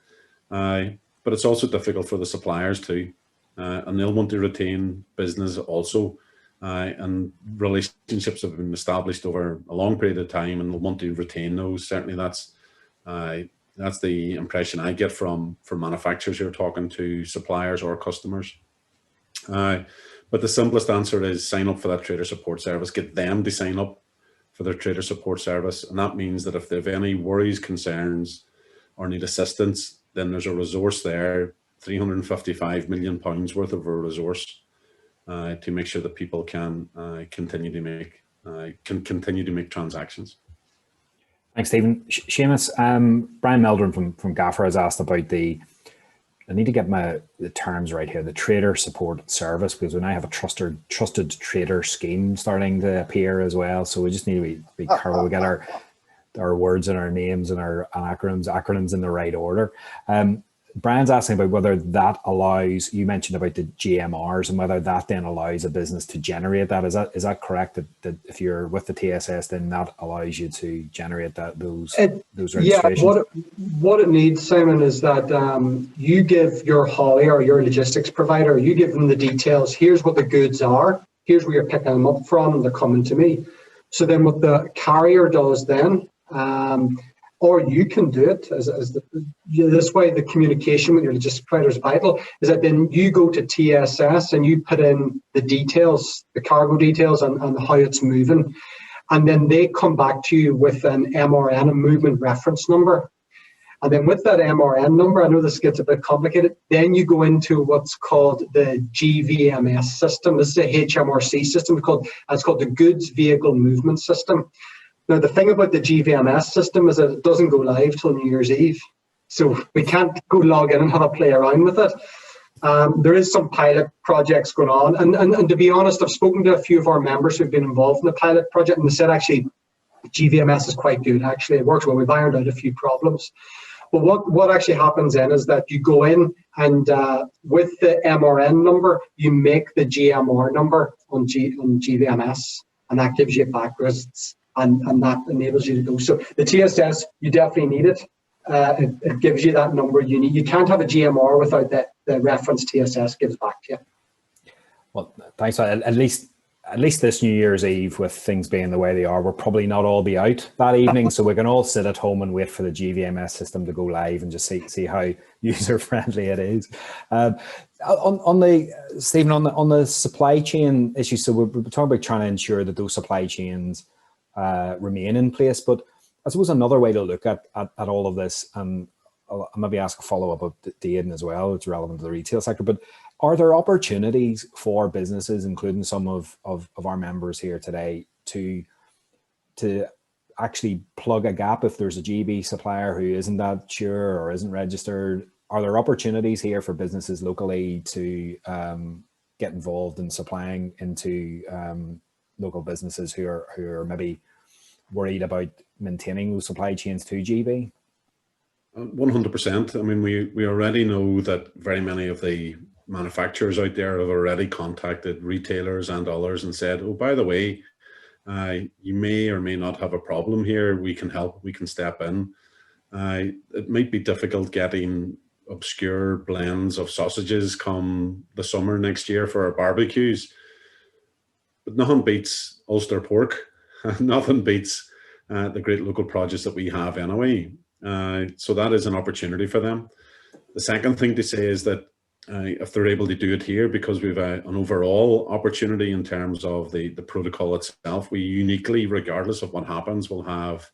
But it's also difficult for the suppliers too. And they'll want to retain business also. And relationships have been established over a long period of time, and they'll want to retain those. Certainly that's the impression I get from manufacturers who are talking to suppliers or customers. But the simplest answer is sign up for that trader support service, get them to sign up for their trader support service. And that means that if they have any worries, concerns, or need assistance, then there's a resource there, £355 million worth of a resource to make sure that people can continue to make transactions. Thanks, Stephen. Seamus, Brian Meldrum from Gaffer has asked about I need to get the terms right here, the trader support service, because we now have a trusted trader scheme starting to appear as well. So we just need to be careful. We get our words and our names and our acronyms in the right order. Brian's asking about whether that allows, you mentioned about the GMRs, and whether that then allows a business to generate that. Is that correct, that if you're with the TSS, then that allows you to generate those registrations? Yeah, what it needs, Simon, is that you give your haulier or your logistics provider, you give them the details. Here's what the goods are. Here's where you're picking them up from. They're coming to me. So then what the carrier does then, or you can do it this way, the communication with your logistics provider is vital, is that then you go to TSS and you put in the details, the cargo details and how it's moving. And then they come back to you with an MRN, a movement reference number. And then with that MRN number, I know this gets a bit complicated, then you go into what's called the GVMS system. This is a HMRC system. It's called the Goods Vehicle Movement System. Now, the thing about the GVMS system is that it doesn't go live till New Year's Eve. So we can't go log in and have a play around with it. There is some pilot projects going on. And to be honest, I've spoken to a few of our members who've been involved in the pilot project, and they said, actually, GVMS is quite good. Actually, it works well. We've ironed out a few problems. But what actually happens then is that you go in and with the MRN number, you make the GMR number on GVMS, and that gives you backwards. And that enables you to go. So the TSS, you definitely need it. It gives you that number you need. You can't have a GMR without the reference TSS gives back to you. Well, thanks. At least this New Year's Eve, with things being the way they are, we'll probably not all be out that evening, so we can all sit at home and wait for the GVMS system to go live and just see how user friendly it is. Stephen, on the supply chain issue, so we're talking about trying to ensure that those supply chains remain in place, but I suppose another way to look at all of this, and I'll maybe ask a follow-up of Aodhán as well, it's relevant to the retail sector, but are there opportunities for businesses, including some of our members here today, to actually plug a gap if there's a GB supplier who isn't that sure or isn't registered? Are there opportunities here for businesses locally to get involved in supplying into local businesses who are maybe worried about maintaining those supply chains to GB? 100%. I mean, we already know that very many of the manufacturers out there have already contacted retailers and others and said, oh, by the way, you may or may not have a problem here. We can help, we can step in. It might be difficult getting obscure blends of sausages come the summer next year for our barbecues, but nothing beats Ulster pork. Nothing beats the great local produce that we have anyway. So that is an opportunity for them. The second thing to say is that if they're able to do it here, because we've an overall opportunity in terms of the protocol itself, we uniquely, regardless of what happens, will have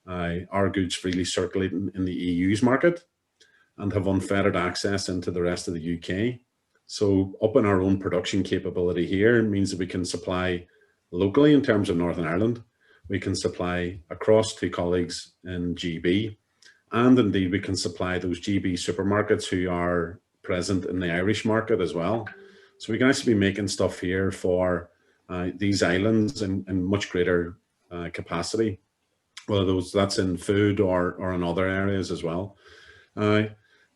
our goods freely circulating in the EU's market and have unfettered access into the rest of the UK. So up in our own production capability here means that we can supply locally in terms of Northern Ireland. We can supply across to colleagues in GB, and indeed we can supply those GB supermarkets who are present in the Irish market as well. So we can actually be making stuff here for these islands in much greater capacity, whether that's in food or in other areas as well.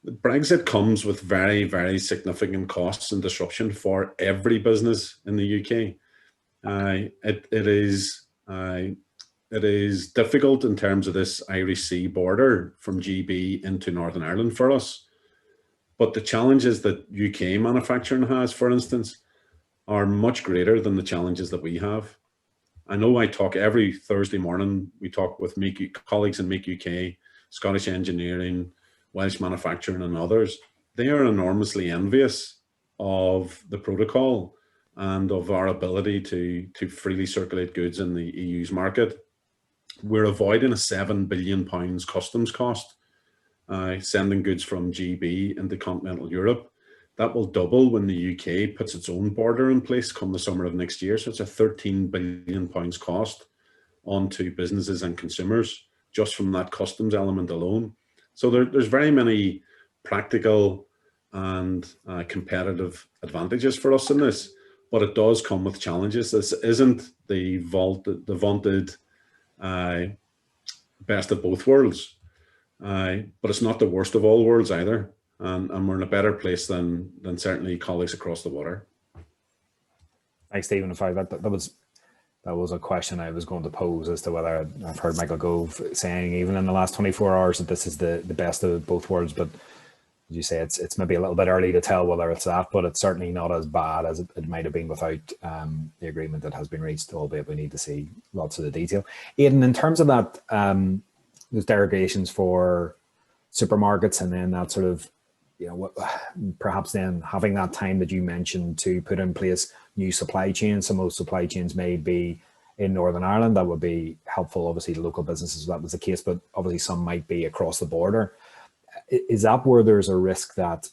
Brexit comes with very, very significant costs and disruption for every business in the UK. It is It is difficult in terms of this Irish Sea border from GB into Northern Ireland for us. But the challenges that UK manufacturing has, for instance, are much greater than the challenges that we have. I know I talk every Thursday morning, we talk with colleagues in Make UK, Scottish Engineering, Welsh Manufacturing and others. They are enormously envious of the protocol and of our ability to freely circulate goods in the EU's market. We're avoiding a £7 billion customs cost, sending goods from GB into continental Europe. That will double when the UK puts its own border in place come the summer of next year. So it's a £13 billion cost onto businesses and consumers just from that customs element alone. So there's very many practical and competitive advantages for us in this, but it does come with challenges. This isn't the vaunted best of both worlds, but it's not the worst of all worlds either. And we're in a better place than certainly colleagues across the water. Thanks, Stephen. In fact, that was a question I was going to pose as to whether I've heard Michael Gove saying even in the last 24 hours that this is the best of both worlds. But as you say, it's maybe a little bit early to tell whether it's that, but it's certainly not as bad as it might have been without the agreement that has been reached, albeit we need to see lots of the detail. Aodhán, in terms of that, those derogations for supermarkets and then that sort of, perhaps then having that time that you mentioned to put in place new supply chains. Some of those supply chains may be in Northern Ireland. That would be helpful, obviously, to local businesses if that was the case, but obviously some might be across the border. Is that where there's a risk that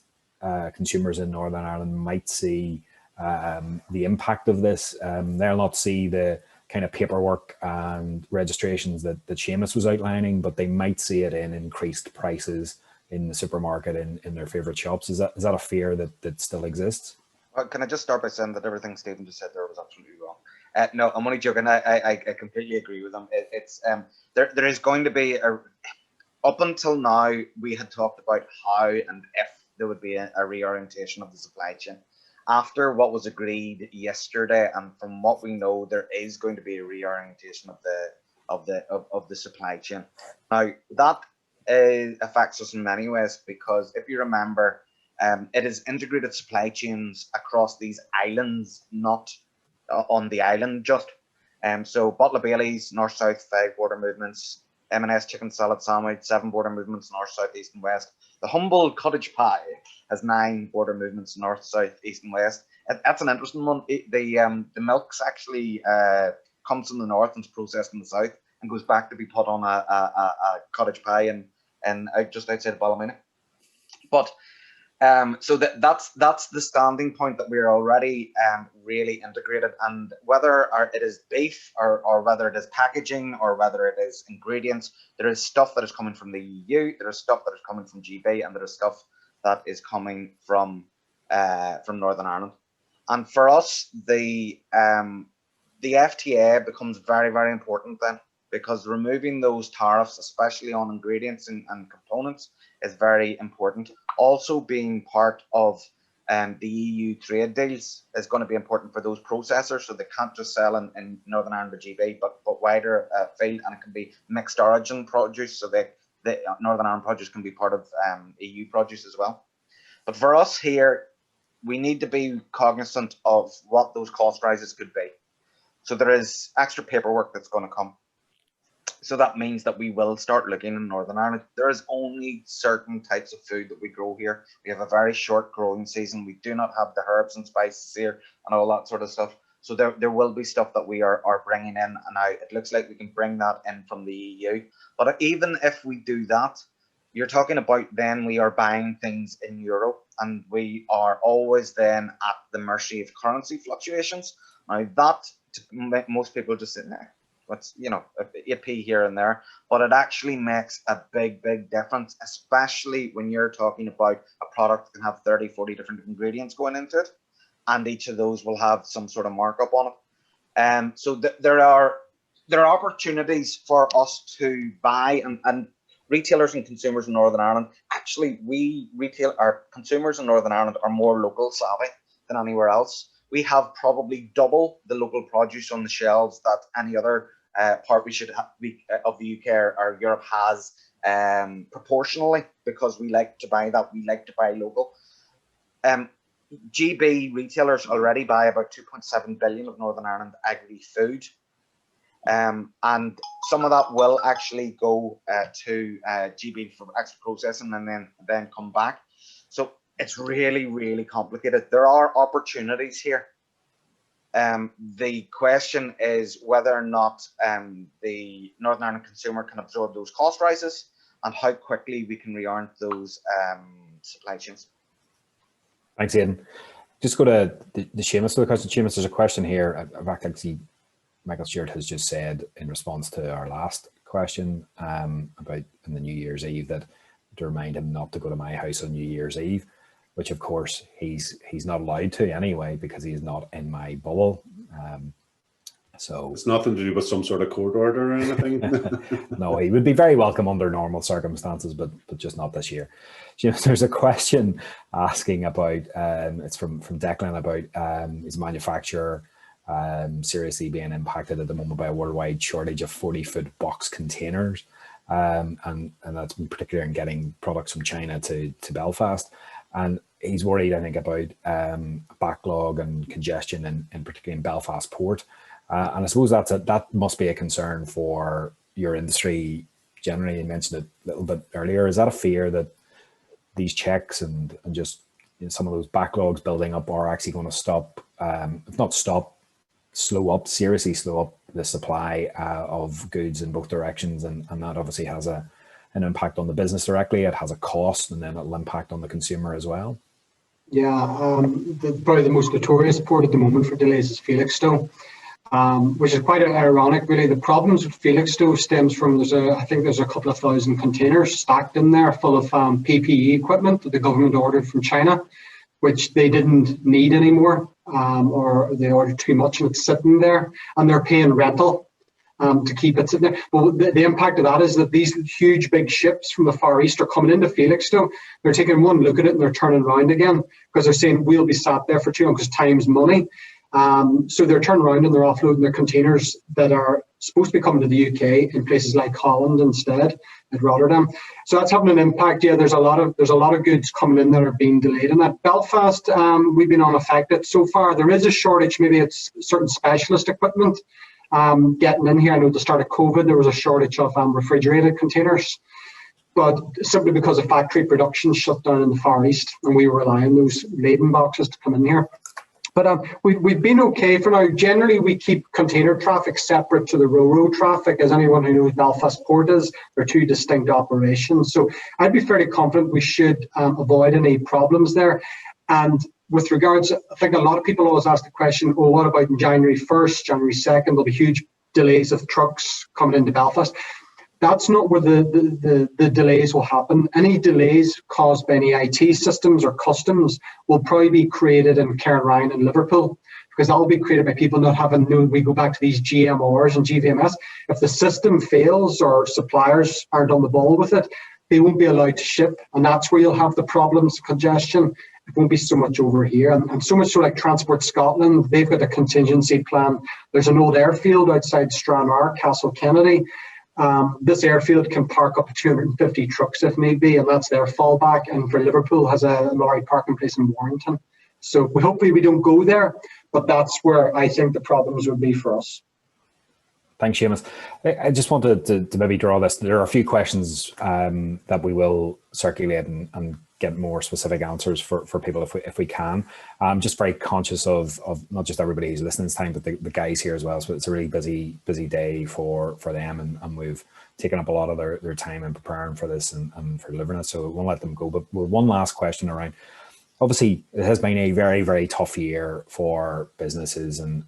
consumers in Northern Ireland might see the impact of this? They'll not see the kind of paperwork and registrations that Seamus was outlining, but they might see it in increased prices in the supermarket in their favorite shops. Is that a fear that still exists? Well, can I just start by saying that everything Stephen just said there was absolutely wrong? No, I'm only joking. I completely agree with him. It's there is going to be up until now we had talked about how and if there would be a reorientation of the supply chain. After what was agreed yesterday, and from what we know, there is going to be a reorientation of the supply chain. Now that affects us in many ways, because if you remember, it is integrated supply chains across these islands, not on the island just. So Bottle of Bailey's, north-south, 5 border movements, M&S chicken salad sandwich, 7 border movements, north, south, east and west. The humble cottage pie has 9 border movements, north, south, east and west. That's an interesting one. The milk's actually comes from the north and is processed in the south and goes back to be put on a cottage pie and just outside Ballymena. But so that's the standing point, that we're already really integrated, and whether it is beef or whether it is packaging or whether it is ingredients, there is stuff that is coming from the EU, there is stuff that is coming from GB, and there is stuff that is coming from Northern Ireland. And for us, the FTA becomes very, very important then, because removing those tariffs, especially on ingredients and components, is very important. Also being part of the EU trade deals is going to be important for those processors, so they can't just sell in Northern Ireland or GB, but wider field, and it can be mixed origin produce, so the Northern Ireland produce can be part of EU produce as well. But for us here, we need to be cognizant of what those cost rises could be. So there is extra paperwork that's going to come. So that means that we will start looking in Northern Ireland. There is only certain types of food that we grow here. We have a very short growing season. We do not have the herbs and spices here and all that sort of stuff. So there will be stuff that we are bringing in, and now it looks like we can bring that in from the EU. But even if we do that, you're talking about then we are buying things in euro, and we are always then at the mercy of currency fluctuations. Now that, most people just say, nah, what's, a p here and there, but it actually makes a big difference, especially when you're talking about a product that can have 30-40 different ingredients going into it, and each of those will have some sort of markup on it. So there are opportunities for us to buy, and retailers and consumers in Northern Ireland, actually our consumers in Northern Ireland are more local savvy than anywhere else. We have probably double the local produce on the shelves that any other part of the UK or Europe has proportionally, because we like to buy that. We like to buy local. GB retailers already buy about 2.7 billion of Northern Ireland agri-food. And some of that will actually go to GB for extra processing and then come back. So it's really, really complicated. There are opportunities here. The question is whether or not the Northern Ireland consumer can absorb those cost rises and how quickly we can reorient those supply chains. Thanks, Aidan. Just go to the Seamus. The question, Seamus, there's a question here. I've actually, Michael Stewart has just said in response to our last question about in the New Year's Eve that to remind him not to go to my house on New Year's Eve, which of course he's not allowed to anyway because he's not in my bubble. So it's nothing to do with some sort of court order or anything. No, he would be very welcome under normal circumstances, but just not this year. You know, there's a question asking about it's from Declan about his manufacturer seriously being impacted at the moment by a worldwide shortage of 40-foot box containers, and that's in particular in getting products from China to Belfast. And he's worried, I think, about backlog and congestion, in particularly in Belfast Port. And I suppose that must be a concern for your industry generally. You mentioned it a little bit earlier. Is that a fear that these checks and just some of those backlogs building up are actually going to stop, if not stop, seriously slow up the supply of goods in both directions? And that obviously has an impact on the business directly. It has a cost, and then it'll impact on the consumer as well. Yeah, probably the most notorious port at the moment for delays is Felixstowe. Which is quite ironic, really. The problems with Felixstowe stems from I think there's a couple of thousand containers stacked in there full of PPE equipment that the government ordered from China, which they didn't need anymore, or they ordered too much and it's sitting there, and they're paying rental to keep it sitting there. Well, the impact of that is that these huge big ships from the Far East are coming into Felixstowe. They're taking one look at it and they're turning around again because they're saying we'll be sat there for too long because time's money. So they're turning around and they're offloading their containers that are supposed to be coming to the UK in places like Holland instead, at Rotterdam. So that's having an impact. Yeah, there's a lot of goods coming in that are being delayed. And at Belfast, we've been unaffected so far. There is a shortage. Maybe it's certain specialist equipment getting in here. I know at the start of COVID there was a shortage of refrigerated containers, but simply because of factory production shut down in the Far East, and we were relying on those laden boxes to come in here. But we've been okay for now. Generally, we keep container traffic separate to the ro-ro traffic. As anyone who knows Belfast Port is, they're two distinct operations. So I'd be fairly confident we should avoid any problems there. And with regards, I think a lot of people always ask the question, oh, what about January 1st, January 2nd? There'll be huge delays of trucks coming into Belfast. That's not where the delays will happen. Any delays caused by any IT systems or customs will probably be created in Cairnryan and Liverpool, because that will be created by people not having known. We go back to these GMRs and GVMS. If the system fails or suppliers aren't on the ball with it, they won't be allowed to ship, and that's where you'll have the problems, congestion. It won't be so much over here, and so much so like Transport Scotland, they've got a contingency plan. There's an old airfield outside Stranraer, Castle Kennedy. This airfield can park up to 250 trucks if need be, and that's their fallback. And for Liverpool has a lorry parking place in Warrington. So hopefully we don't go there, but that's where I think the problems would be for us. Thanks, Seamus. I just wanted to maybe draw this. There are a few questions that we will circulate and get more specific answers for people if we can. I'm just very conscious of not just everybody who's listening this time, but the guys here as well. So it's a really busy day for them, and we've taken up a lot of their time in preparing for this and for delivering it. So we won't let them go. But one last question around. Obviously, it has been a very, very tough year for businesses, and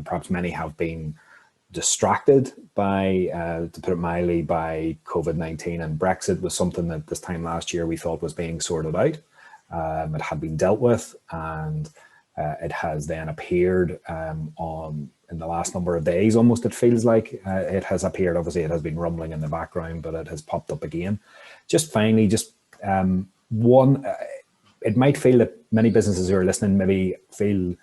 perhaps many have been distracted by, to put it mildly, by COVID-19, and Brexit was something that this time last year we thought was being sorted out. It had been dealt with, and it has then appeared in the last number of days, almost it feels like it has appeared. Obviously it has been rumbling in the background, but it has popped up again. Just finally, it might feel that many businesses who are listening maybe feel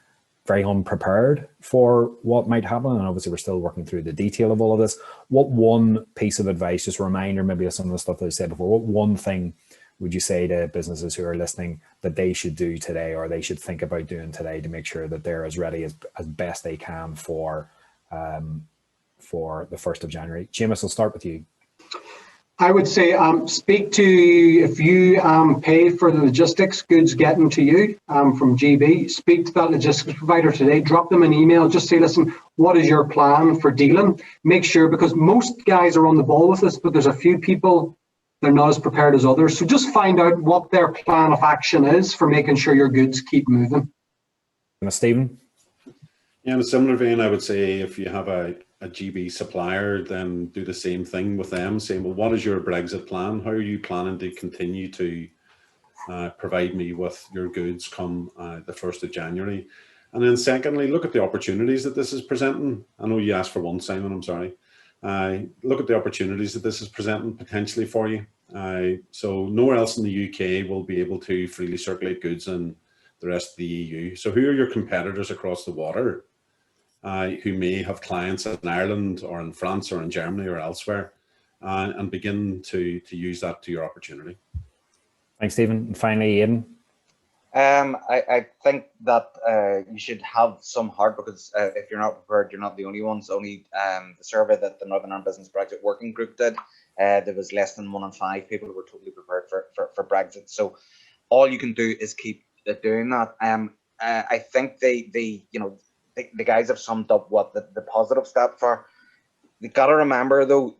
very unprepared for what might happen, and obviously we're still working through the detail of all of this. What one piece of advice, just a reminder maybe of some of the stuff that I said before, what one thing would you say to businesses who are listening that they should do today, or they should think about doing today, to make sure that they're as ready as best they can for the 1st of January? Seamus, I'll start with you. I would say speak to, if you pay for the logistics goods getting to you from GB, speak to that logistics provider today, drop them an email, just say, listen, what is your plan for dealing? Make sure, because most guys are on the ball with this, but there's a few people, they're not as prepared as others. So just find out what their plan of action is for making sure your goods keep moving. Stephen? Yeah, in a similar vein, I would say if you have a GB supplier, then do the same thing with them, saying, well, what is your Brexit plan? How are you planning to continue to provide me with your goods come the 1st of January? And then secondly, look at the opportunities that this is presenting. I know you asked for one, Simon, I'm sorry. Look at the opportunities that this is presenting potentially for you. So nowhere else in the UK will be able to freely circulate goods in the rest of the EU. So who are your competitors across the water who may have clients in Ireland or in France or in Germany or elsewhere, and begin to use that to your opportunity? Thanks, Stephen. And finally, Aidan. I think that you should have some heart, because if you're not prepared, you're not the only ones. Only the survey that the Northern Ireland Business Brexit Working Group did, there was less than 1 in 5 people who were totally prepared for Brexit. So all you can do is keep doing that. I think the guys have summed up what the positive step for. You got to remember though,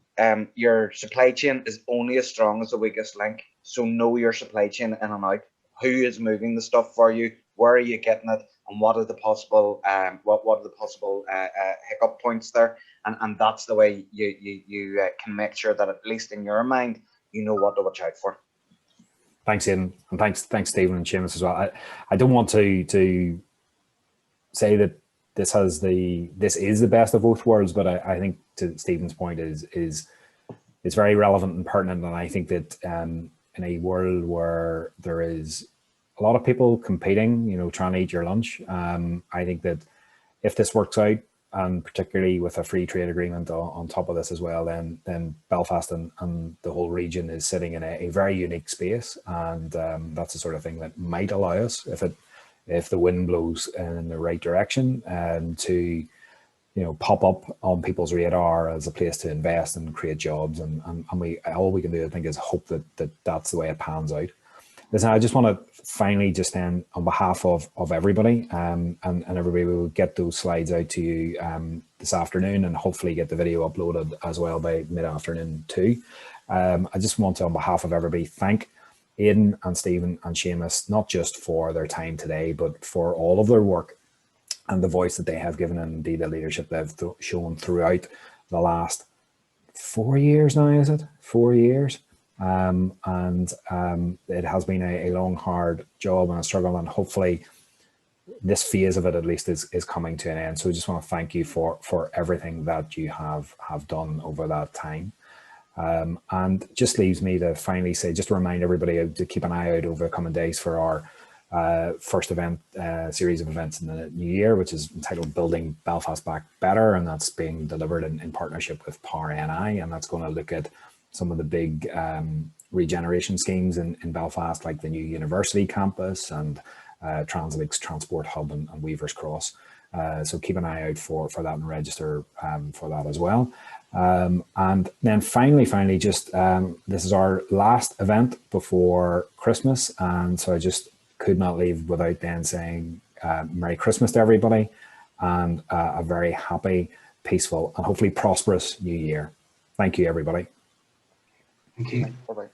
your supply chain is only as strong as the weakest link. So know your supply chain in and out. Who is moving the stuff for you? Where are you getting it? And what are the possible hiccup points there? And that's the way you can make sure that at least in your mind you know what to watch out for. Thanks, Aidan, and thanks Stephen and Seamus as well. I don't want to say that this is the best of both worlds, but I think to Stephen's point is it's very relevant and pertinent, and I think that in a world where there is a lot of people competing, trying to eat your lunch, I think that if this works out, and particularly with a free trade agreement on top of this as well, then Belfast and the whole region is sitting in a very unique space, and that's the sort of thing that might allow us, if the wind blows in the right direction, to pop up on people's radar as a place to invest and create jobs, and all we can do, I think, is hope that that's the way it pans out. Listen, I just want to finally just then, on behalf of everybody, and everybody, we will get those slides out to you this afternoon, and hopefully get the video uploaded as well by mid-afternoon too. I just want to, on behalf of everybody, thank Aidan and Stephen and Seamus, not just for their time today, but for all of their work and the voice that they have given, and indeed the leadership they've shown throughout the last 4 years now, is it? 4 years. It has been a long, hard job and a struggle, and hopefully this phase of it at least is coming to an end. So I just want to thank you for everything that you have done over that time. And just leaves me to finally say, just to remind everybody to keep an eye out over the coming days for our first event, series of events in the new year, which is entitled Building Belfast Back Better, and that's being delivered in partnership with Power NI, and that's going to look at some of the big regeneration schemes in Belfast, like the new university campus and Translink Transport Hub and Weavers Cross. So keep an eye out for that and register for that as well. And then finally, just this is our last event before Christmas, and so I just could not leave without then saying Merry Christmas to everybody, and a very happy, peaceful, and hopefully prosperous new year. Thank you, everybody. Thank you. Bye-bye.